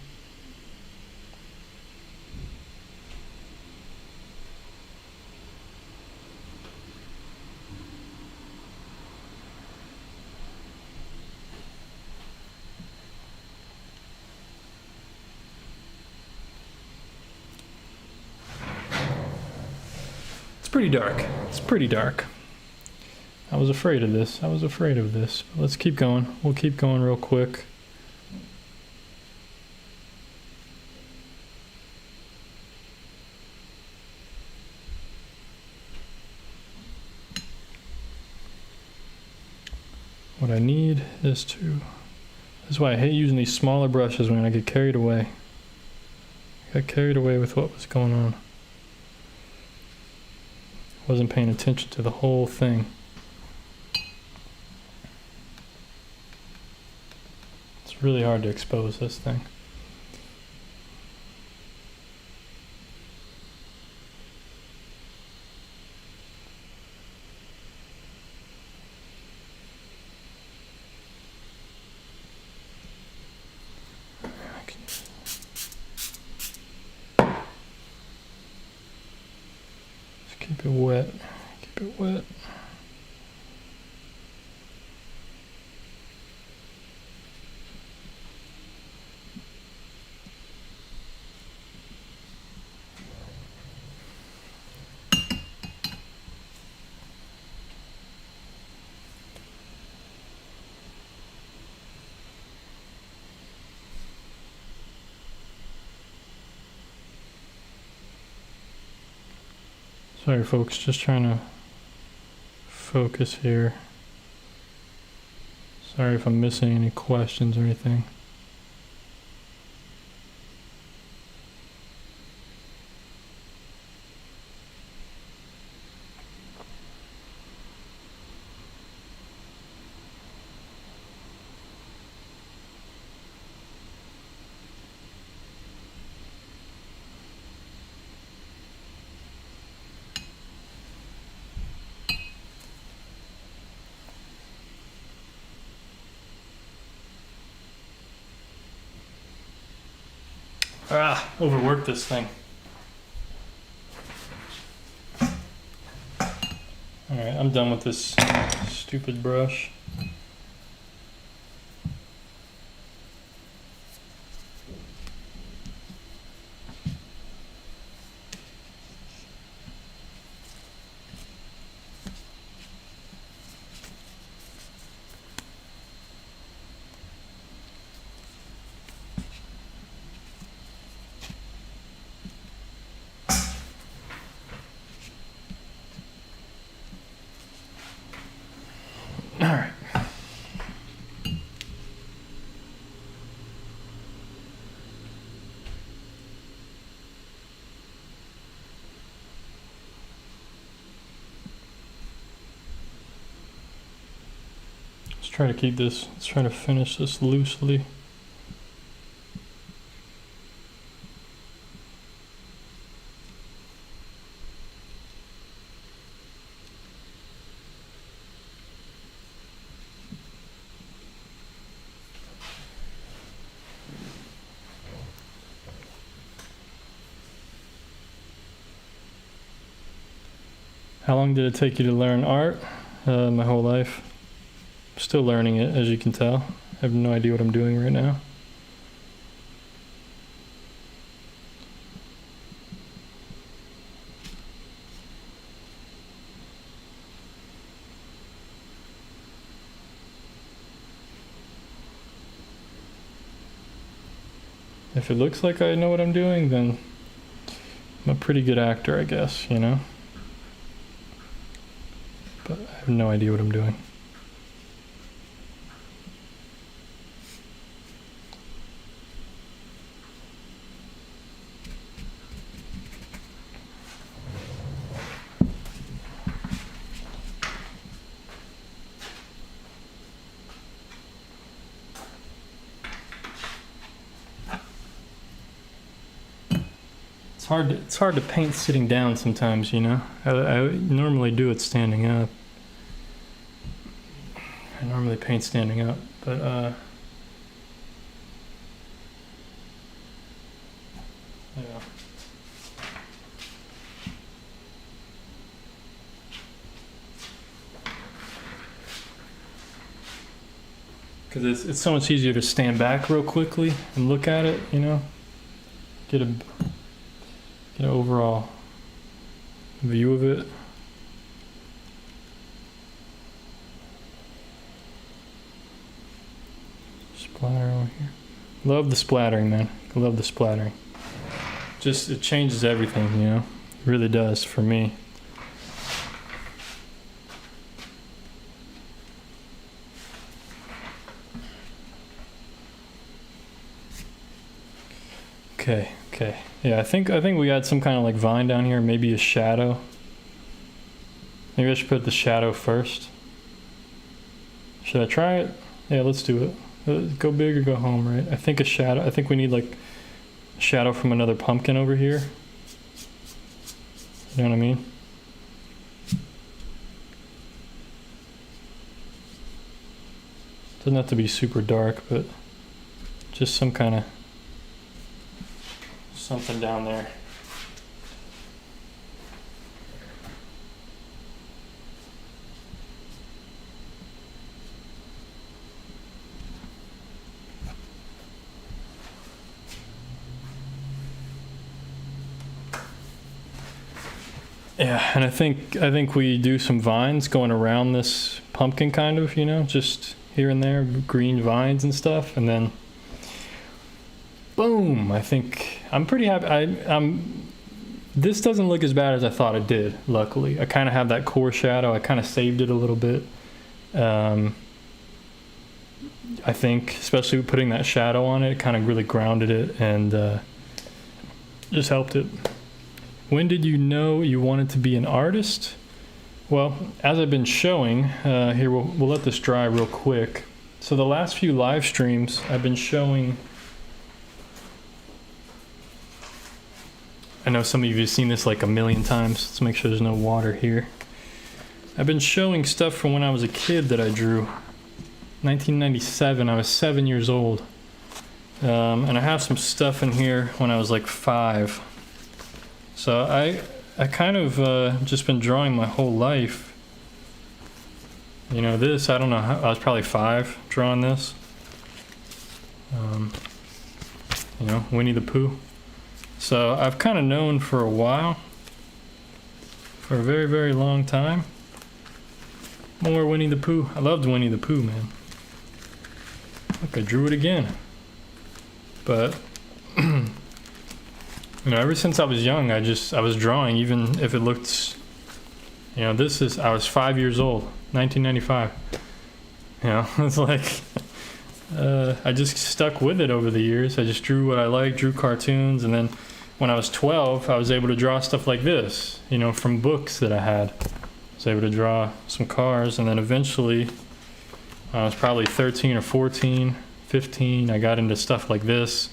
It's pretty dark. I was afraid of this. But let's keep going. We'll keep going real quick. What I need is to... This is why I hate using these smaller brushes when I get carried away. I got carried away with what was going on. Wasn't paying attention to the whole thing. It's really hard to expose this thing. Keep it wet. Sorry folks, just trying to focus here. Sorry if I'm missing any questions or anything. Overworked this thing. Alright, I'm done with this stupid brush. Alright. Let's try to keep this, let's try to finish this loosely. How long did it take you to learn art? My whole life. Still learning it, as you can tell. I have no idea what I'm doing right now. If it looks like I know what I'm doing, then I'm a pretty good actor, I guess, you know? But I have no idea what I'm doing. It's hard to paint sitting down sometimes, you know? I normally do it standing up. I normally paint standing up, but yeah. Because it's so much easier to stand back real quickly and look at it, you know? Get an overall view of it. Splatter over here. Love the splattering, man. I love the splattering. Just, it changes everything, you know? It really does for me. Okay. Yeah, I think we got some kind of like vine down here, maybe a shadow. Maybe I should put the shadow first. Should I try it? Yeah, let's do it. Go big or go home, right? I think a shadow. I think we need like a shadow from another pumpkin over here. You know what I mean? Doesn't have to be super dark, but just some kind of something down there. Yeah, and I think we do some vines going around this pumpkin, kind of, you know, just here and there, green vines and stuff, and then boom. I think I'm pretty happy. This doesn't look as bad as I thought it did, luckily. I kind of have that core shadow. I kind of saved it a little bit. I think, especially with putting that shadow on it, kind of really grounded it and just helped it. When did you know you wanted to be an artist? Well, as I've been showing, here we'll let this dry real quick. So the last few live streams, I've been showing. I know some of you have seen this like a million times. Let's make sure there's no water here. I've been showing stuff from when I was a kid that I drew. 1997, I was 7 years old. And I have some stuff in here when I was like 5. So I kind of just been drawing my whole life. You know, this, I don't know, I was probably 5 drawing this. You know, Winnie the Pooh. So I've kind of known for a while, for a very, very long time. More Winnie the Pooh. I loved Winnie the Pooh, man. Look, I drew it again. But, you know, ever since I was young, I was drawing, even if it looked, you know, I was 5 years old, 1995. You know, it's like, I just stuck with it over the years. I just drew what I liked, drew cartoons, and then when I was 12, I was able to draw stuff like this, you know, from books that I had. I was able to draw some cars, and then eventually, I was probably 13 or 14, 15, I got into stuff like this,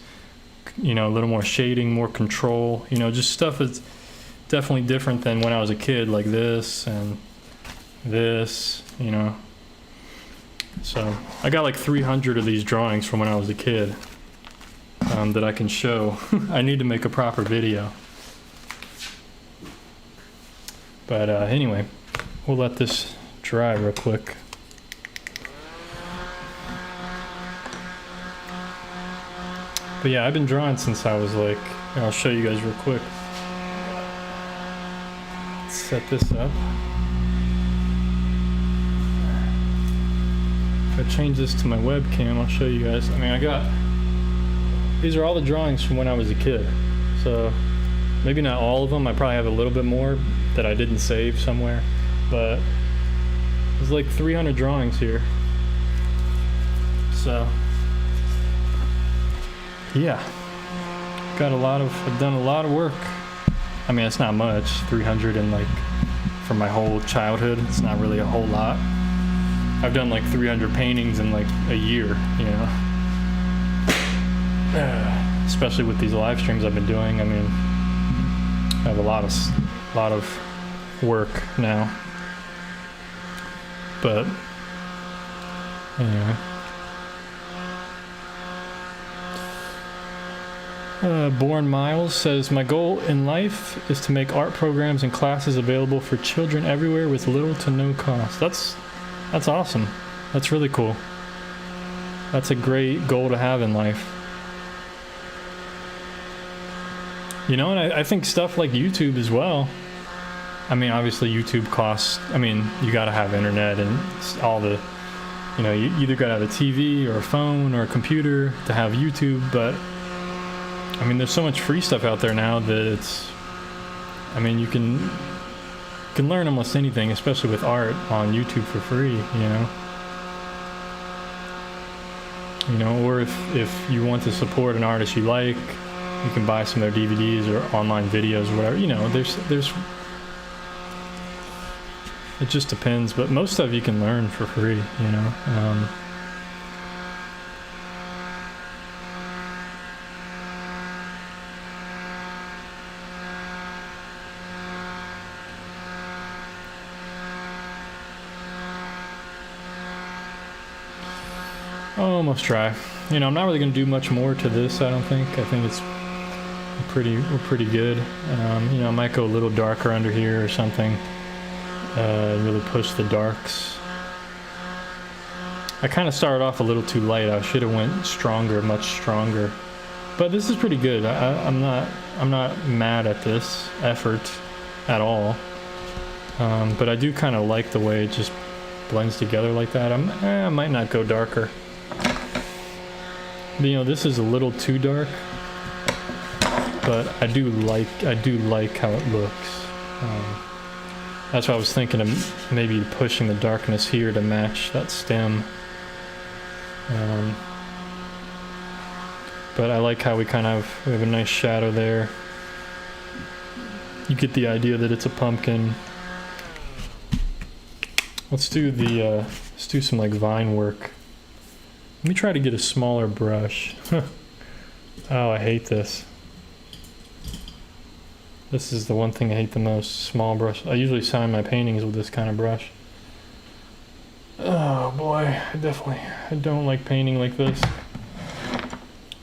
you know, a little more shading, more control, you know, just stuff that's definitely different than when I was a kid, like this and this, you know. So I got like 300 of these drawings from when I was a kid that I can show. I need to make a proper video. But anyway, we'll let this dry real quick. But yeah, I've been drawing since I was like, I'll show you guys real quick. Let's set this up. If I change this to my webcam, I'll show you guys. I mean, these are all the drawings from when I was a kid. So maybe not all of them. I probably have a little bit more that I didn't save somewhere. But there's like 300 drawings here. So yeah, I've done a lot of work. I mean, it's not much, 300 in like, for my whole childhood, it's not really a whole lot. I've done like 300 paintings in like a year, you know. Especially with these live streams I've been doing. I mean, I have a lot of work now. But anyway. Born Miles says, my goal in life is to make art programs and classes available for children everywhere with little to no cost. That's awesome. That's really cool. That's a great goal to have in life. You know, and I think stuff like YouTube as well. I mean, obviously YouTube costs, I mean, you gotta have internet and all the, you know, you either gotta have a TV or a phone or a computer to have YouTube, but I mean, there's so much free stuff out there now that it's, I mean, you can learn almost anything, especially with art, on YouTube for free, you know. You know, or if you want to support an artist you like, you can buy some of their DVDs or online videos or whatever. You know, there's it just depends, but most stuff you can learn for free, you know. Almost dry. You know, I'm not really going to do much more to this, I don't think. I think it's we're pretty good. You know, I might go a little darker under here or something. Really push the darks. I kind of started off a little too light. I should have went stronger, much stronger. But this is pretty good. I'm not mad at this effort at all. But I do kind of like the way it just blends together like that. I might not go darker. You know, this is a little too dark, but I do like how it looks. That's why I was thinking of maybe pushing the darkness here to match that stem. But I like how we have a nice shadow there. You get the idea that it's a pumpkin. Let's do some like vine work. Let me try to get a smaller brush. Oh, I hate this. This is the one thing I hate the most, small brush. I usually sign my paintings with this kind of brush. Oh boy, I don't like painting like this.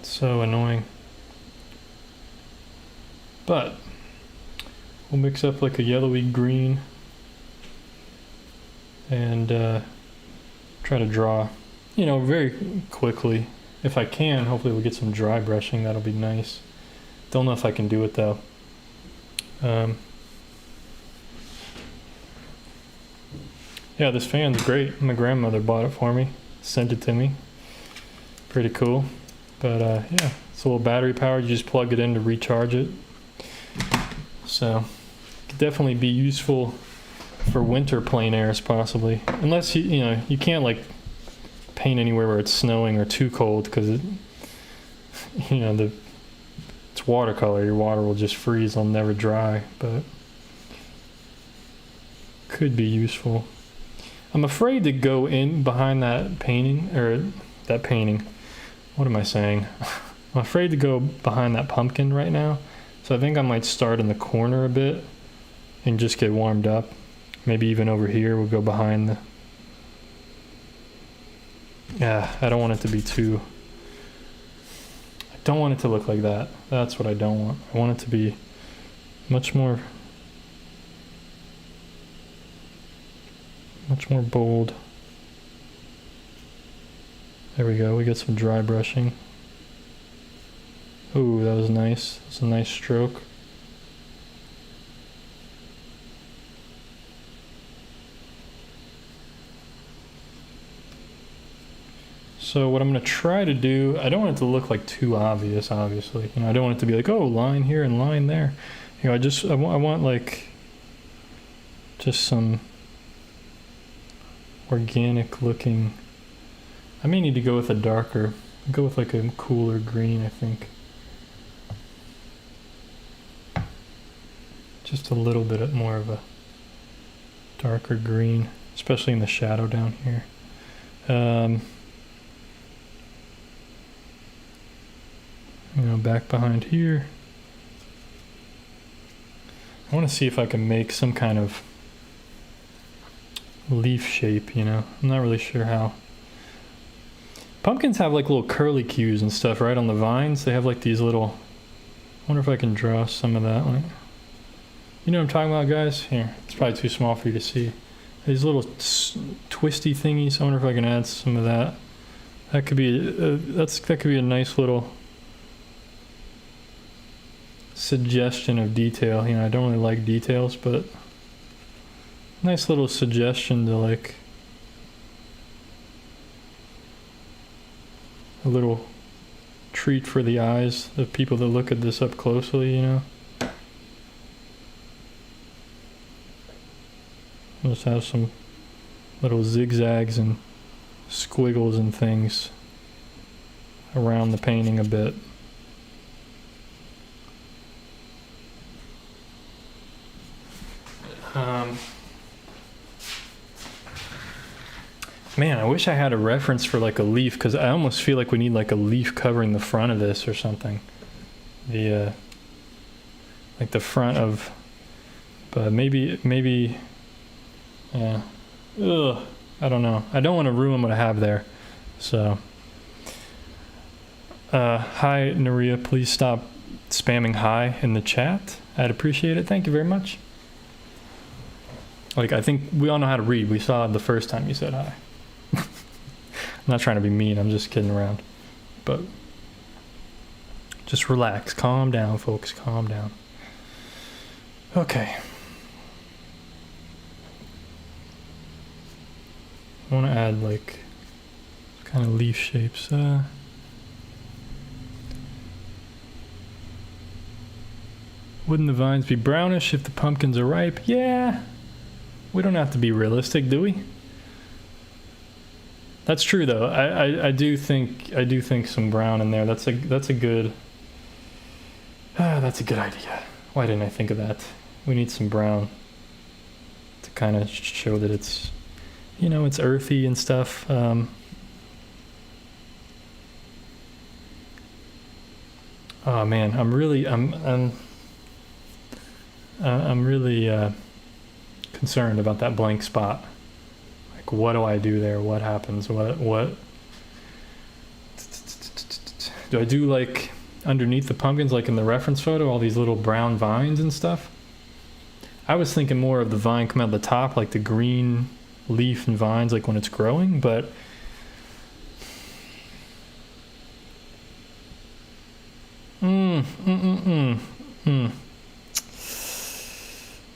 It's So annoying. But we'll mix up like a yellowy green and try to draw, you know, very quickly. If I can, hopefully we'll get some dry brushing. That'll be nice. Don't know if I can do it though. Yeah, this fan's great. My grandmother bought it for me, sent it to me. Pretty cool. But yeah, it's a little battery powered. You just plug it in to recharge it. So it could definitely be useful for winter plein airs possibly. Unless you know, you can't like paint anywhere where it's snowing or too cold, because it, you know, it's watercolor. Your water will just freeze. It'll never dry, but could be useful. I'm afraid to go in behind that painting, or that painting. What am I saying? I'm afraid to go behind that pumpkin right now. So I think I might start in the corner a bit and just get warmed up. Maybe even over here we'll go behind the... Yeah, I don't want it to be too... I don't want it to look like that. That's what I don't want. I want it to be much more bold. There we go, we get some dry brushing. Ooh, that was nice. That's a nice stroke. So what I'm going to try to do, I don't want it to look like too obvious, obviously. You know, I don't want it to be like, oh, line here and line there. You know, I want like just some organic looking. I may need to go with a darker, go with like a cooler green, I think. Just a little bit more of a darker green, especially in the shadow down here. You know, back behind here. I want to see if I can make some kind of leaf shape, you know. I'm not really sure how. Pumpkins have like little curly cues and stuff, right, on the vines. They have like these little... I wonder if I can draw some of that. Like, you know what I'm talking about, guys? Here, it's probably too small for you to see. These little twisty thingies. I wonder if I can add some of that. That could be that could be a nice little suggestion of detail. You know, I don't really like details, but nice little suggestion to like a little treat for the eyes of people that look at this up closely, you know. Just have some little zigzags and squiggles and things around the painting a bit. Man, I wish I had a reference for like a leaf, because I almost feel like we need like a leaf covering the front of this or something. The like the front of, but maybe yeah. Ugh, I don't know. I don't want to ruin what I have there. So hi Naria, please stop spamming hi in the chat. I'd appreciate it. Thank you very much. Like, I think we all know how to read. We saw it the first time you said hi. I'm not trying to be mean, I'm just kidding around. But just relax, calm down, folks, calm down. Okay. I want to add like kind of leaf shapes. Wouldn't the vines be brownish if the pumpkins are ripe? Yeah. We don't have to be realistic, do we? That's true though. I do think some brown in there. That's a good idea. Why didn't I think of that? We need some brown to kind of show that it's, you know, it's earthy and stuff. Oh man, I'm really concerned about that blank spot. What do I do there? What happens? What? Do I do like underneath the pumpkins, like in the reference photo, all these little brown vines and stuff? I was thinking more of the vine coming out the top, like the green leaf and vines, like when it's growing, but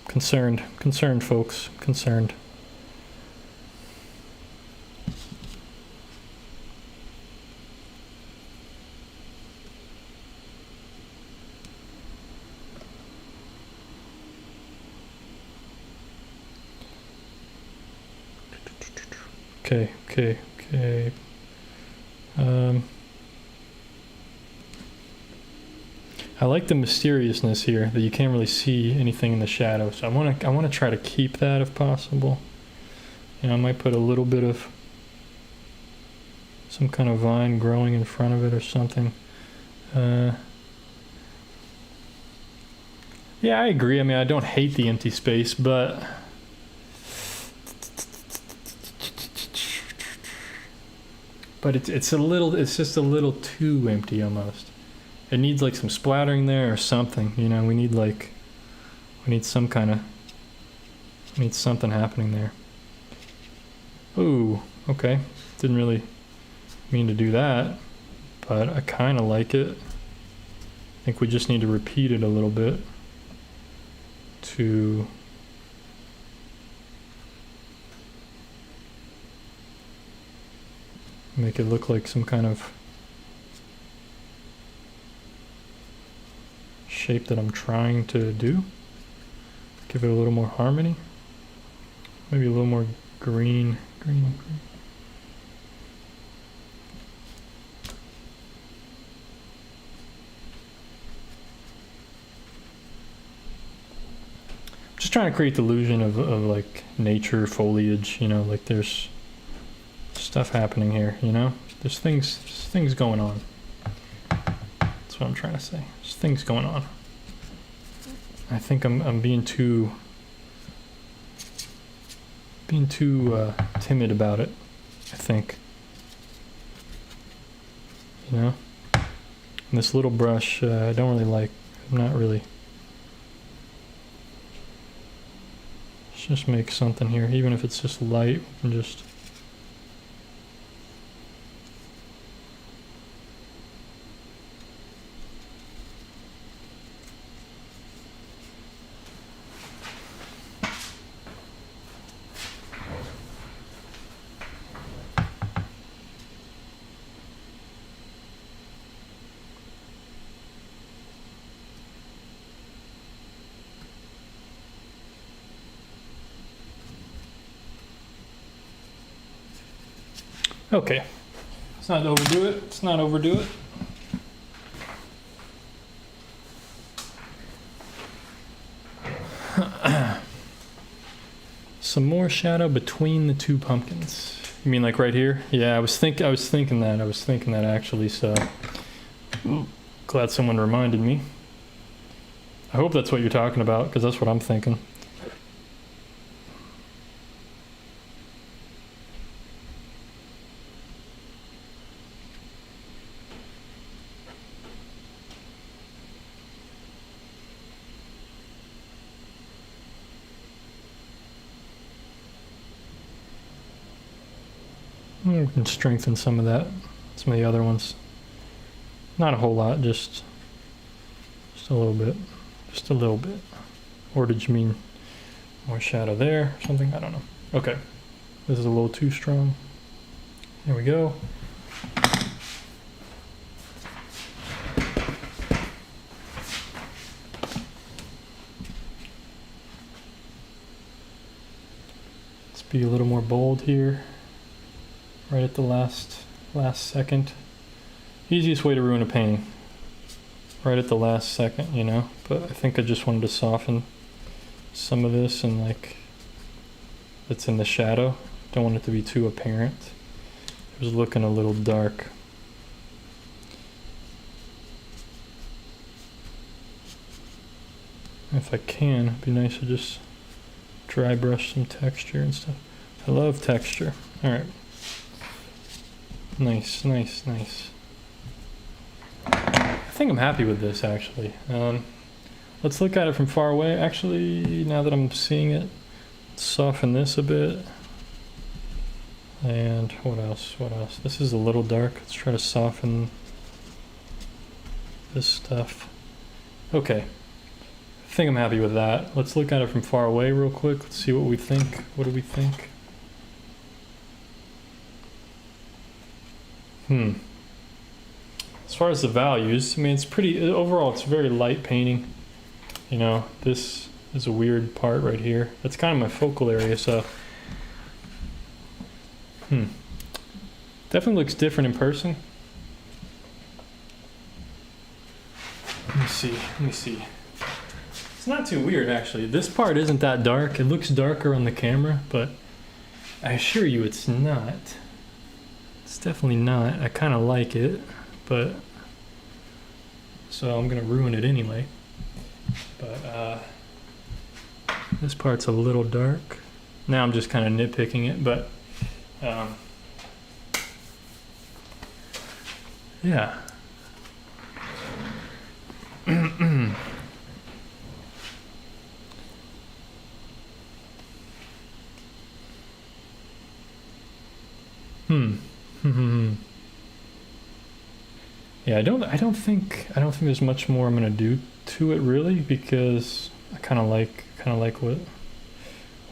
concerned folks, concerned. Okay. I like the mysteriousness here, that you can't really see anything in the shadow. So I want to try to keep that if possible. I might put a little bit of some kind of vine growing in front of it or something. Yeah, I agree. I mean, I don't hate the empty space, but it's just a little too empty almost. It needs like some splattering there or something, we need something happening there. Ooh, okay. Didn't really mean to do that, but I kind of like it. I think we just need to repeat it a little bit to make it look like some kind of shape that I'm trying to do. Give it a little more harmony. Maybe a little more green. Just trying to create the illusion of like nature, foliage, like there's stuff happening here, There's things going on. That's what I'm trying to say. There's things going on. I think I'm being too timid about it, I think. And this little brush, I don't really like. I'm not really. Let's just make something here, even if it's just light, we can just. Okay, let's not overdo it. Some more shadow between the two pumpkins. You mean like right here? Yeah, I was thinking that actually, so glad someone reminded me. I hope that's what you're talking about, because that's what I'm thinking. We can strengthen some of that, some of the other ones. Not a whole lot, just a little bit. Or did you mean more shadow there or something? I don't know. Okay, this is a little too strong. There we go. Let's be a little more bold here. Right at the last second. Easiest way to ruin a painting. Right at the last second, But I think I just wanted to soften some of this and like it's in the shadow. Don't want it to be too apparent. It was looking a little dark. If I can, it'd be nice to just dry brush some texture and stuff. I love texture. All right. Nice. think I'm happy with this actually. Let's look at it from far away. Actually, now that I'm seeing it, soften this a bit. And what else? What else? This is a little dark. Let's try to soften this stuff. Okay. I think I'm happy with that. Let's look at it from far away real quick. Let's see what we think. What do we think? As far as the values, I mean, it's pretty, overall, it's very light painting. You know, this is a weird part right here. That's kind of my focal area, so. Definitely looks different in person. Let me see, let me see. It's not too weird, actually. This part isn't that dark. It looks darker on the camera, but I assure you it's not. It's definitely not. I kind of like it, but so I'm gonna ruin it anyway. But this part's a little dark. Now I'm just kind of nitpicking it, but yeah. Yeah, I don't think there's much more I'm gonna do to it really, because I kind of like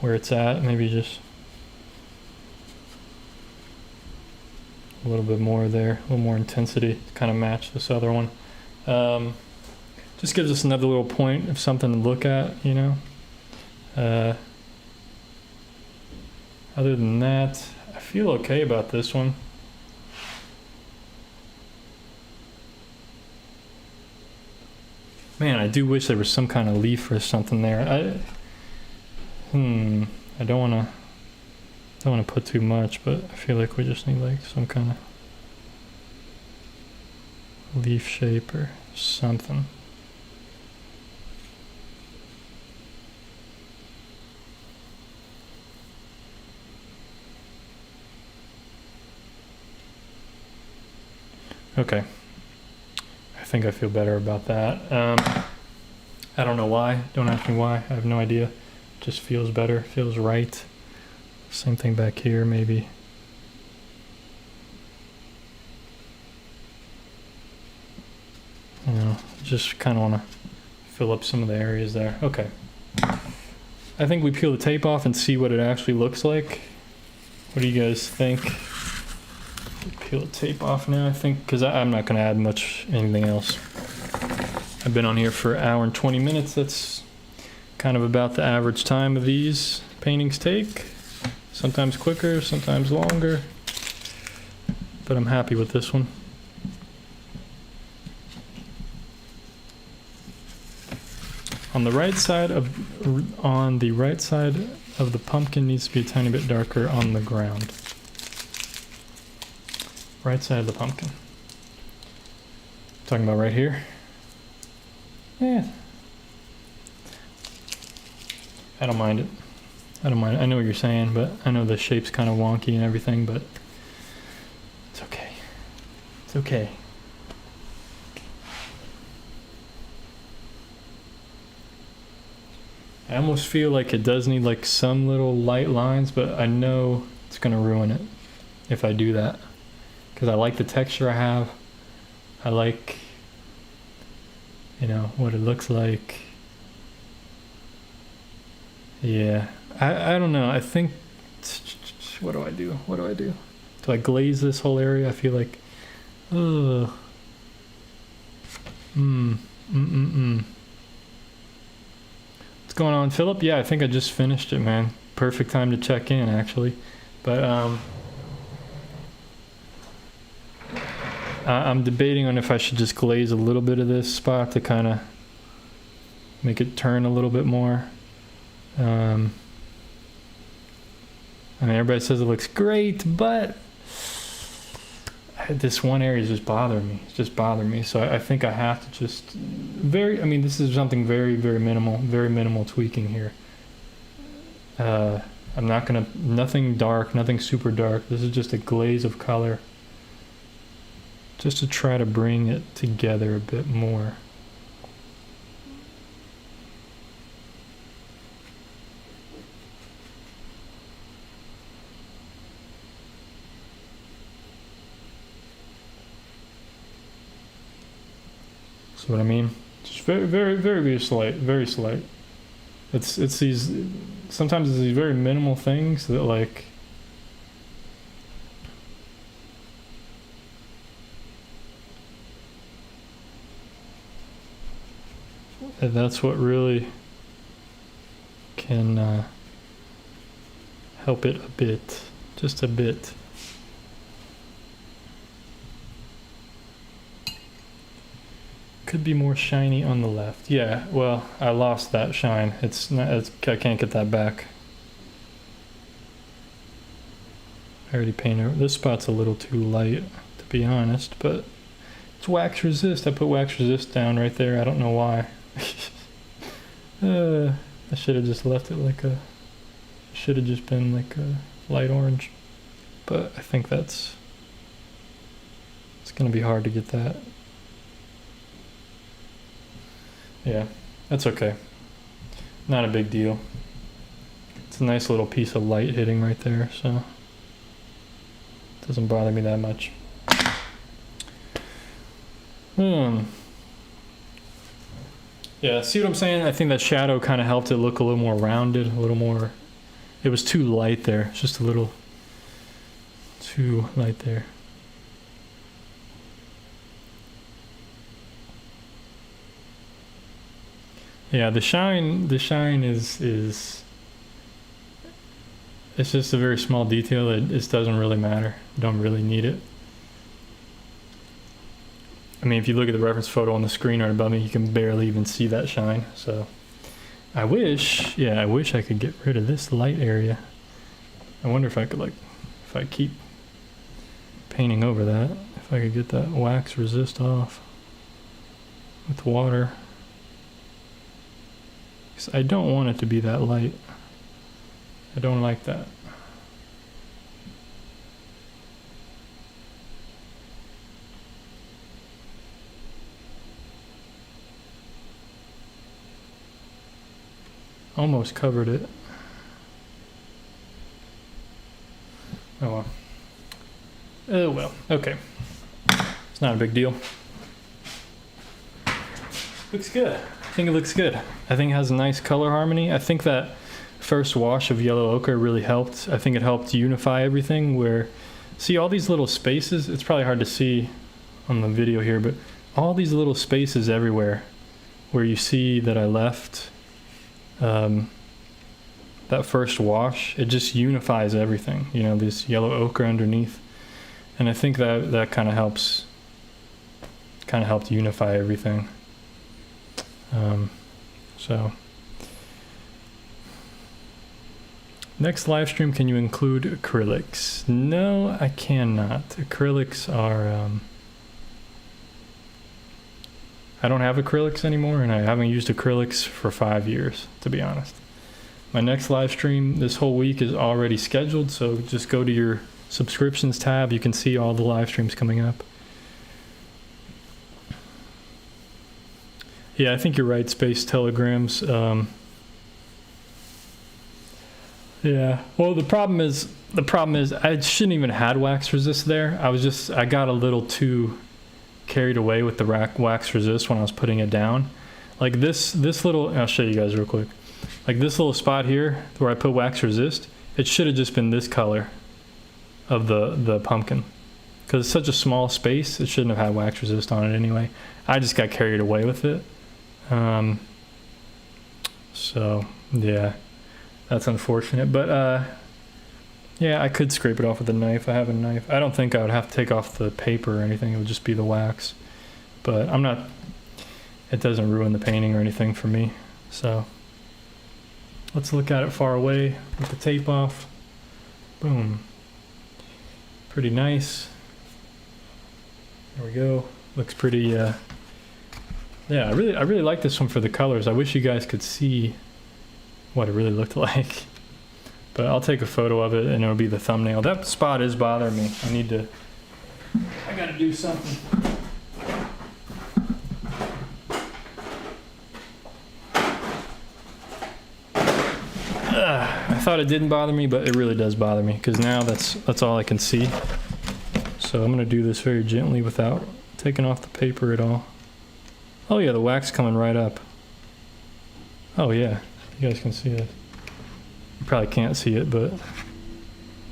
where it's at. Maybe just a little bit more there, a little more intensity to kind of match this other one. Just gives us another little point of something to look at, you know. Other than that, I feel okay about this one. Man, I do wish there was some kind of leaf or something there. I don't want to put too much, but I feel like we just need like some kind of leaf shape or something. Okay. I think I feel better about that. I don't know why. Don't ask me why. I have no idea. Just feels better. Feels right. Same thing back here, maybe. You know, just kind of want to fill up some of the areas there. Okay. I think we peel the tape off and see what it actually looks like. What do you guys think? Peel the tape off now, I think, because I'm not going to add much anything else. I've been on here for an hour and 20 minutes. That's kind of about the average time of these paintings take. Sometimes quicker, sometimes longer. But I'm happy with this one. On the right side of the pumpkin needs to be a tiny bit darker on the ground. Right side of the pumpkin. Talking about right here. Yeah. I don't mind it. I don't mind it. I know what you're saying, but I know the shape's kind of wonky and everything, but it's okay. It's okay. I almost feel like it does need like some little light lines, but I know it's gonna ruin it if I do that. Because I like the texture I have. I like, you know, what it looks like. Yeah, I don't know. I think, what do I do? What do I do? Do I glaze this whole area? I feel like, ugh. What's going on, Philip? Yeah, I think I just finished it, man. Perfect time to check in, actually. But, I'm debating on if I should just glaze a little bit of this spot to kind of make it turn a little bit more. I mean, everybody says it looks great, but this one area is just bothering me. It's just bothering me. So I think I have to just I mean, this is something very, very minimal tweaking here. I'm not gonna, nothing dark, nothing super dark. This is just a glaze of color. just to try to bring it together a bit more. See what I mean? Just very slight, very slight. It's these, sometimes it's these very minimal things that like, and that's what really can help it a bit, just a bit. Could be more shiny on the left. Yeah, well, I lost that shine. It's not, I can't get that back. I already painted. This spot's a little too light, to be honest, but it's wax resist. I put wax resist down right there. I don't know why. I should have just left it like a, should have just been like a light orange, but I think it's gonna be hard to get that. Yeah, that's okay. Not a big deal. It's a nice little piece of light hitting right there, so it doesn't bother me that much. Yeah, see what I'm saying? I think that shadow kind of helped it look a little more rounded, a little more, it was too light there. It's just a little too light there. Yeah, the shine is it's just a very small detail. It just doesn't really matter. You don't really need it. I mean, if you look at the reference photo on the screen right above me, you can barely even see that shine. So I wish I could get rid of this light area. I wonder if I could, like, if I keep painting over that, if I could get that wax resist off with water. I don't want it to be that light. I don't like that. Almost covered it. Oh well. Oh well, okay. It's not a big deal. Looks good. I think it looks good. I think it has a nice color harmony. I think that first wash of yellow ochre really helped. I think it helped unify everything where, see all these little spaces, it's probably hard to see on the video here, but all these little spaces everywhere where you see that I left that first wash, it just unifies everything, you know, this yellow ochre underneath. And I think that kind of helped unify everything. So next live stream, can you include acrylics? No, I cannot. Acrylics are I don't have acrylics anymore, and I haven't used acrylics for 5 years, to be honest. My next live stream this whole week is already scheduled, so just go to your subscriptions tab. You can see all the live streams coming up. Yeah, I think you're right, Space Telegrams. Yeah, well, the problem is I shouldn't even had wax resist there. I got a little too carried away with the wax resist when I was putting it down. Like this little, I'll show you guys real quick. Like this little spot here where I put wax resist, it should have just been this color of the pumpkin. Because it's such a small space, it shouldn't have had wax resist on it anyway. I just got carried away with it. So yeah, that's unfortunate, but yeah, I could scrape it off with a knife. I have a knife. I don't think I would have to take off the paper or anything. It would just be the wax, but it doesn't ruin the painting or anything for me. So let's look at it far away with the tape off. Boom. Pretty nice. There we go. Looks pretty, yeah, I really like this one for the colors. I wish you guys could see what it really looked like. But I'll take a photo of it and it'll be the thumbnail. That spot is bothering me. I gotta to do something. I thought it didn't bother me, but it really does bother me because now that's all I can see. So I'm going to do this very gently without taking off the paper at all. Oh yeah, the wax coming right up. Oh yeah, you guys can see it. You probably can't see it, but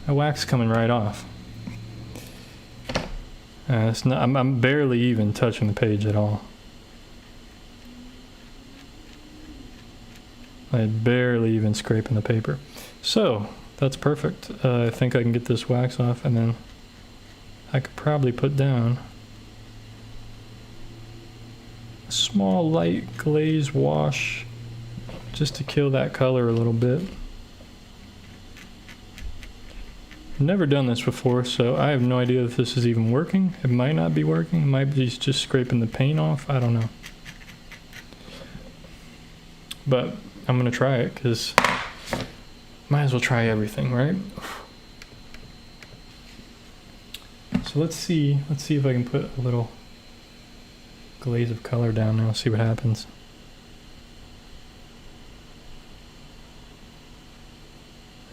the wax coming right off. It's not, I'm barely even touching the page at all. I'm barely even scraping the paper. So that's perfect. I think I can get this wax off, and then I could probably put down a small light glaze wash just to kill that color a little bit. I've never done this before, so I have no idea if this is even working. It might not be working. It might be just scraping the paint off. I don't know. But I'm gonna try it because might as well try everything, right? So let's see if I can put a little glaze of color down now, see what happens.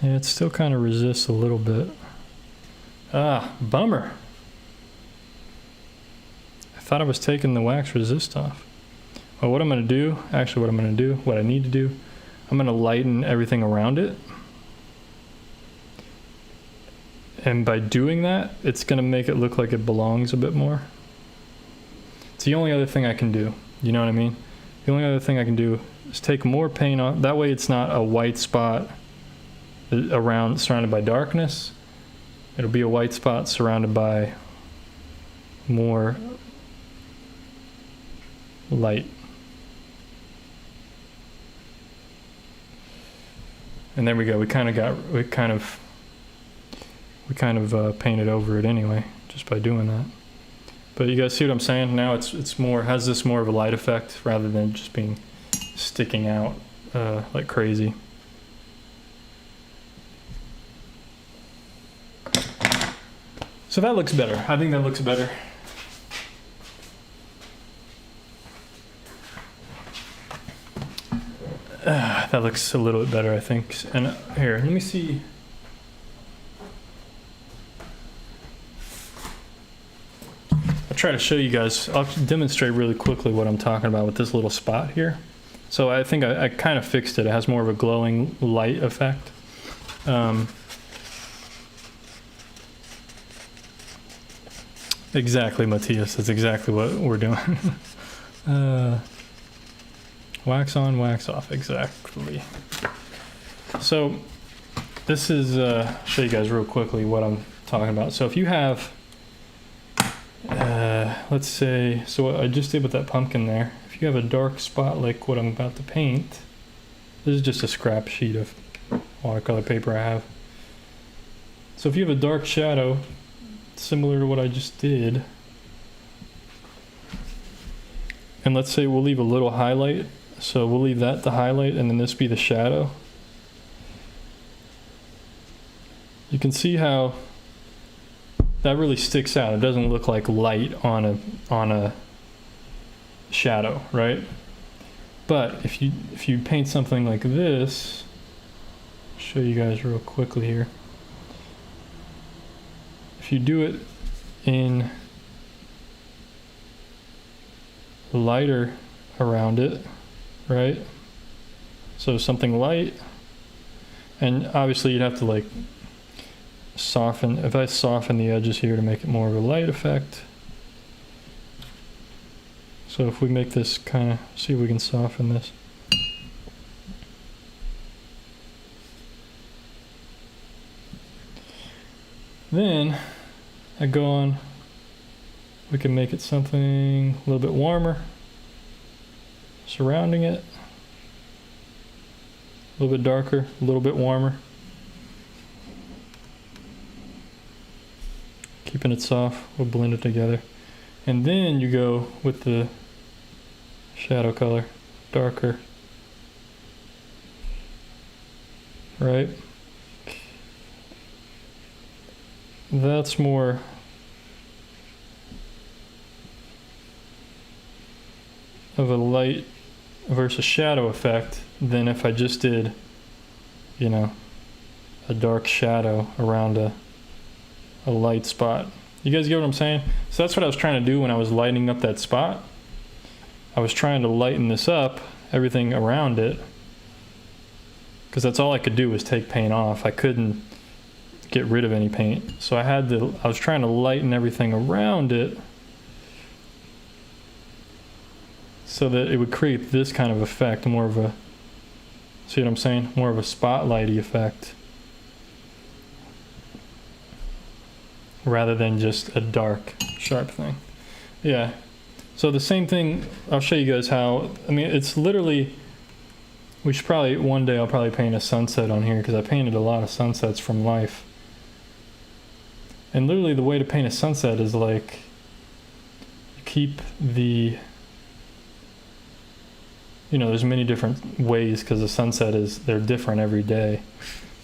Yeah, it still kind of resists a little bit. Ah, bummer. I thought I was taking the wax resist off. Well, what I'm going to do, what I need to do, I'm going to lighten everything around it. And by doing that, it's going to make it look like it belongs a bit more. It's the only other thing I can do. You know what I mean? The only other thing I can do is take more paint off. That way it's not a white spot around, surrounded by darkness. It'll be a white spot surrounded by more light. And there we go. We kind of painted over it anyway, just by doing that. But you guys see what I'm saying? Now it's more, has this more of a light effect rather than just being sticking out like crazy. So that looks better. I think that looks better. That looks a little bit better, I think. And here, let me see. I'll try to show you guys. I'll demonstrate really quickly what I'm talking about with this little spot here. So I think I kind of fixed it. It has more of a glowing light effect. Exactly, Matthias. That's exactly what we're doing. Wax on, wax off. Exactly. So this is, I'll show you guys real quickly what I'm talking about. So if you have, let's say, so what I just did with that pumpkin there, if you have a dark spot like what I'm about to paint, this is just a scrap sheet of watercolor paper I have. So if you have a dark shadow, similar to what I just did, and let's say we'll leave a little highlight, so we'll leave that the highlight and then this be the shadow. You can see how that really sticks out. It doesn't look like light on a shadow, right? But if you paint something like this, I'll show you guys real quickly here. If you do it in lighter around it, right? So something light, and obviously you'd have to like soften. If I soften the edges here to make it more of a light effect. So if we make this kind of, see if we can soften this. Then I go on, we can make it something a little bit warmer, surrounding it, a little bit darker, a little bit warmer, keeping it soft. We'll blend it together, and then you go with the shadow color, darker, right? That's more of a light versus shadow effect than if I just did, you know, a dark shadow around a light spot. You guys get what I'm saying? So that's what I was trying to do when I was lighting up that spot. I was trying to lighten this up, everything around it, because that's all I could do was take paint off. I couldn't get rid of any paint. So I was trying to lighten everything around it so that it would create this kind of effect, more of a, see what I'm saying? More of a spotlighty effect, rather than just a dark, sharp thing. Yeah. So the same thing, I'll show you guys how, I mean, it's literally, we should probably, one day I'll probably paint a sunset on here because I painted a lot of sunsets from life. And literally the way to paint a sunset is like, keep the, you know, there's many different ways because the sunset they're different every day.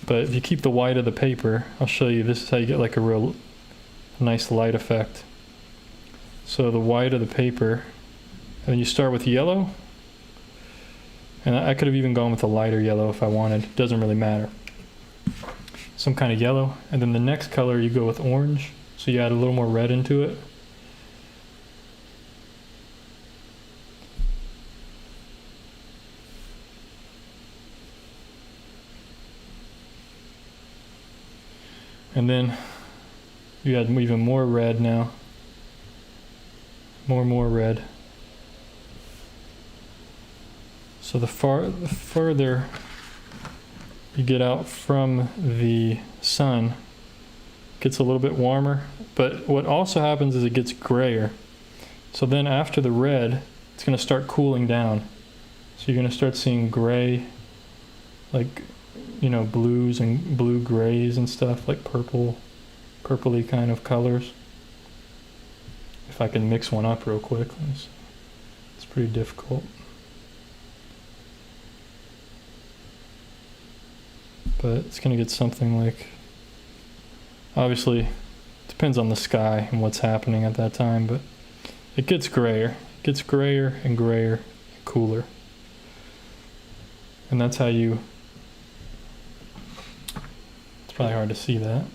But if you keep the white of the paper, I'll show you, this is how you get like a real nice light effect. So the white of the paper, and then you start with yellow, and I could have even gone with a lighter yellow if I wanted, doesn't really matter. Some kind of yellow, and then the next color you go with orange, so you add a little more red into it. And then you add even more red now. More red. So the further you get out from the sun, it gets a little bit warmer. But what also happens is it gets grayer. So then after the red, it's going to start cooling down. So you're going to start seeing gray, like, you know, blues and blue grays and stuff, like purpley kind of colors. If I can mix one up real quick, it's pretty difficult. But it's going to get something like, obviously, depends on the sky and what's happening at that time, but it gets grayer. It gets grayer and grayer and cooler. And that's how you, it's probably hard to see that.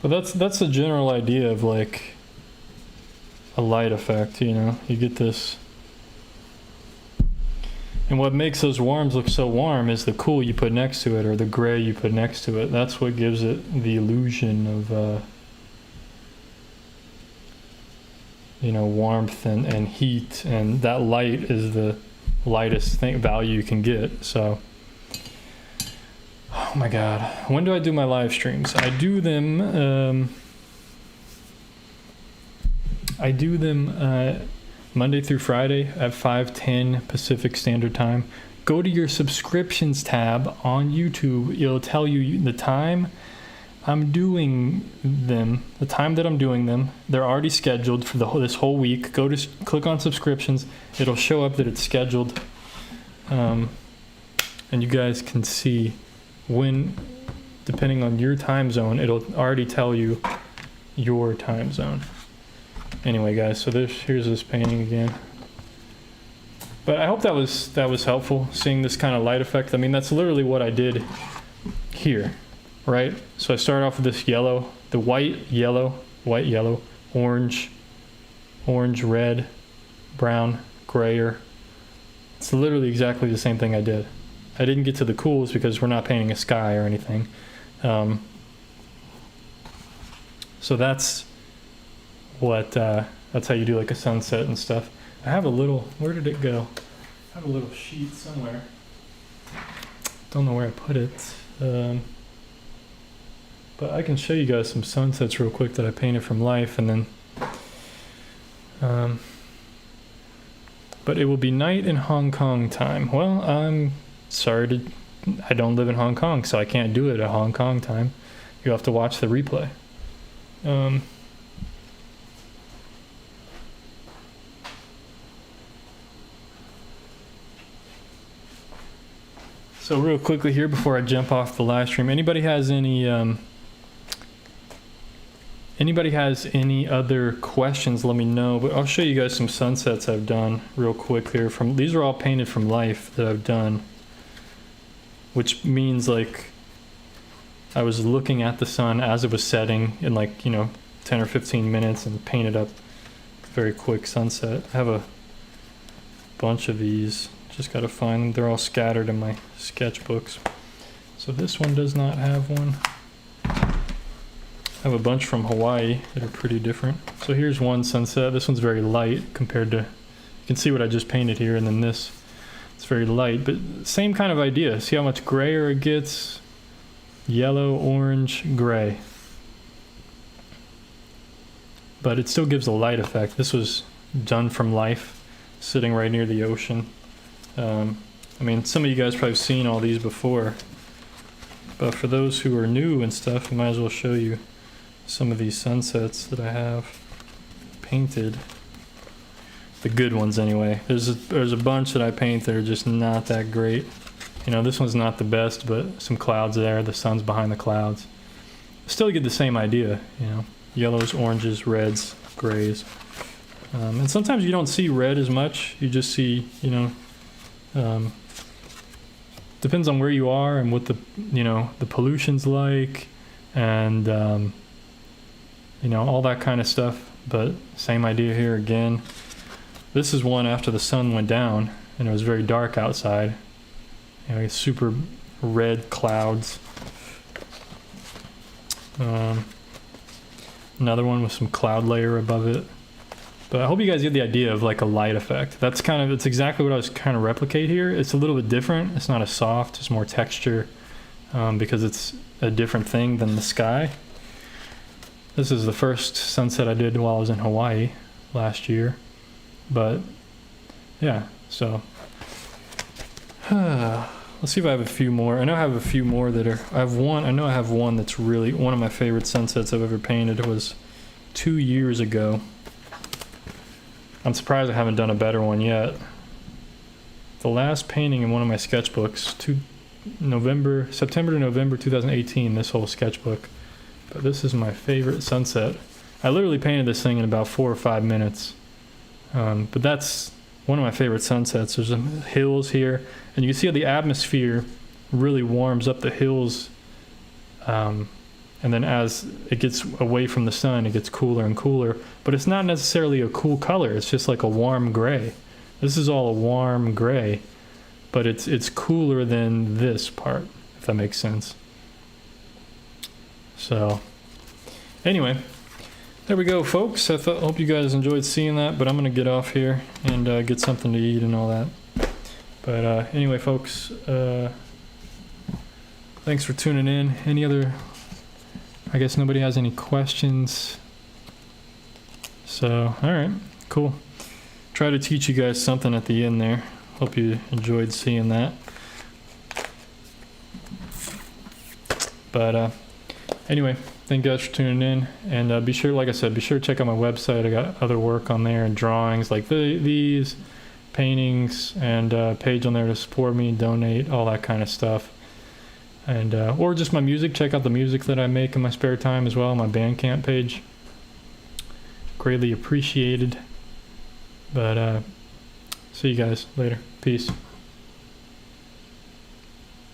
But that's the general idea of like a light effect, you know. You get this, and what makes those warms look so warm is the cool you put next to it, or the gray you put next to it. That's what gives it the illusion of you know, warmth and heat, and that light is the lightest value you can get. So oh my god, when do I do my live streams? I do them Monday through Friday at 5:10 Pacific Standard Time. Go to your subscriptions tab on YouTube. It'll tell you the time I'm doing them, the time that I'm doing them. They're already scheduled for this whole week. Click on subscriptions. It'll show up that it's scheduled, and you guys can see when, depending on your time zone, it'll already tell you your time zone. Anyway, guys, so here's this painting again. But I hope that was helpful, seeing this kind of light effect. I mean, that's literally what I did here, right? So I started off with this yellow, the white, yellow, orange, red, brown, grayer. It's literally exactly the same thing I did. I didn't get to the cools because we're not painting a sky or anything. So that's how you do like a sunset and stuff. I have a little, where did it go? I have a little sheet somewhere. Don't know where I put it. But I can show you guys some sunsets real quick that I painted from life, and then but it will be night in Hong Kong time. Well, I'm sorry I don't live in Hong Kong, so I can't do it at Hong Kong time. You'll have to watch the replay. So real quickly here before I jump off the live stream, anybody has any other questions, let me know. But I'll show you guys some sunsets I've done real quick here. These are all painted from life that I've done, which means like I was looking at the sun as it was setting in like, 10 or 15 minutes and painted up a very quick sunset. I have a bunch of these. Just got to find them. They're all scattered in my sketchbooks. So this one does not have one. I have a bunch from Hawaii that are pretty different. So here's one sunset. This one's very light compared to, you can see what I just painted here, and then this, it's very light, but same kind of idea. See how much grayer it gets? Yellow, orange, gray. But it still gives a light effect. This was done from life, sitting right near the ocean. I mean, some of you guys probably have seen all these before, but for those who are new and stuff, I might as well show you some of these sunsets that I have painted. The good ones anyway. There's a bunch that I paint that are just not that great. This one's not the best, but some clouds there, the sun's behind the clouds. Still get the same idea, yellows, oranges, reds, grays. And sometimes you don't see red as much, you just see, depends on where you are and what the pollution's like, and all that kind of stuff. But same idea here again. This is one after the sun went down and it was very dark outside. Super red clouds. Another one with some cloud layer above it. But I hope you guys get the idea of like a light effect. It's exactly what I was trying to replicate here. It's a little bit different. It's not as soft, it's more texture, because it's a different thing than the sky. This is the first sunset I did while I was in Hawaii last year. But yeah, so let's see if I have a few more. I know I have a few more that are, I know I have one that's really, one of my favorite sunsets I've ever painted. It was 2 years ago. I'm surprised I haven't done a better one yet. The last painting in one of my sketchbooks, September to November 2018, this whole sketchbook. But this is my favorite sunset. I literally painted this thing in about 4 or 5 minutes. But that's one of my favorite sunsets. There's some hills here, and you can see how the atmosphere really warms up the hills. And then as it gets away from the sun, it gets cooler and cooler. But it's not necessarily a cool color. It's just like a warm gray. This is all a warm gray, but it's cooler than this part, if that makes sense. So anyway, there we go, folks. I hope you guys enjoyed seeing that, but I'm gonna get off here and get something to eat and all that. But anyway, folks, thanks for tuning in. Any other, I guess nobody has any questions. So, all right, cool. Try to teach you guys something at the end there. Hope you enjoyed seeing that. But anyway, thank you guys for tuning in. And be sure, like I said, be sure to check out my website. I got other work on there and drawings like these, paintings, and page on there to support me, donate, all that kind of stuff. And or just my music. Check out the music that I make in my spare time as well on my Bandcamp page. Greatly appreciated. But see you guys later. Peace.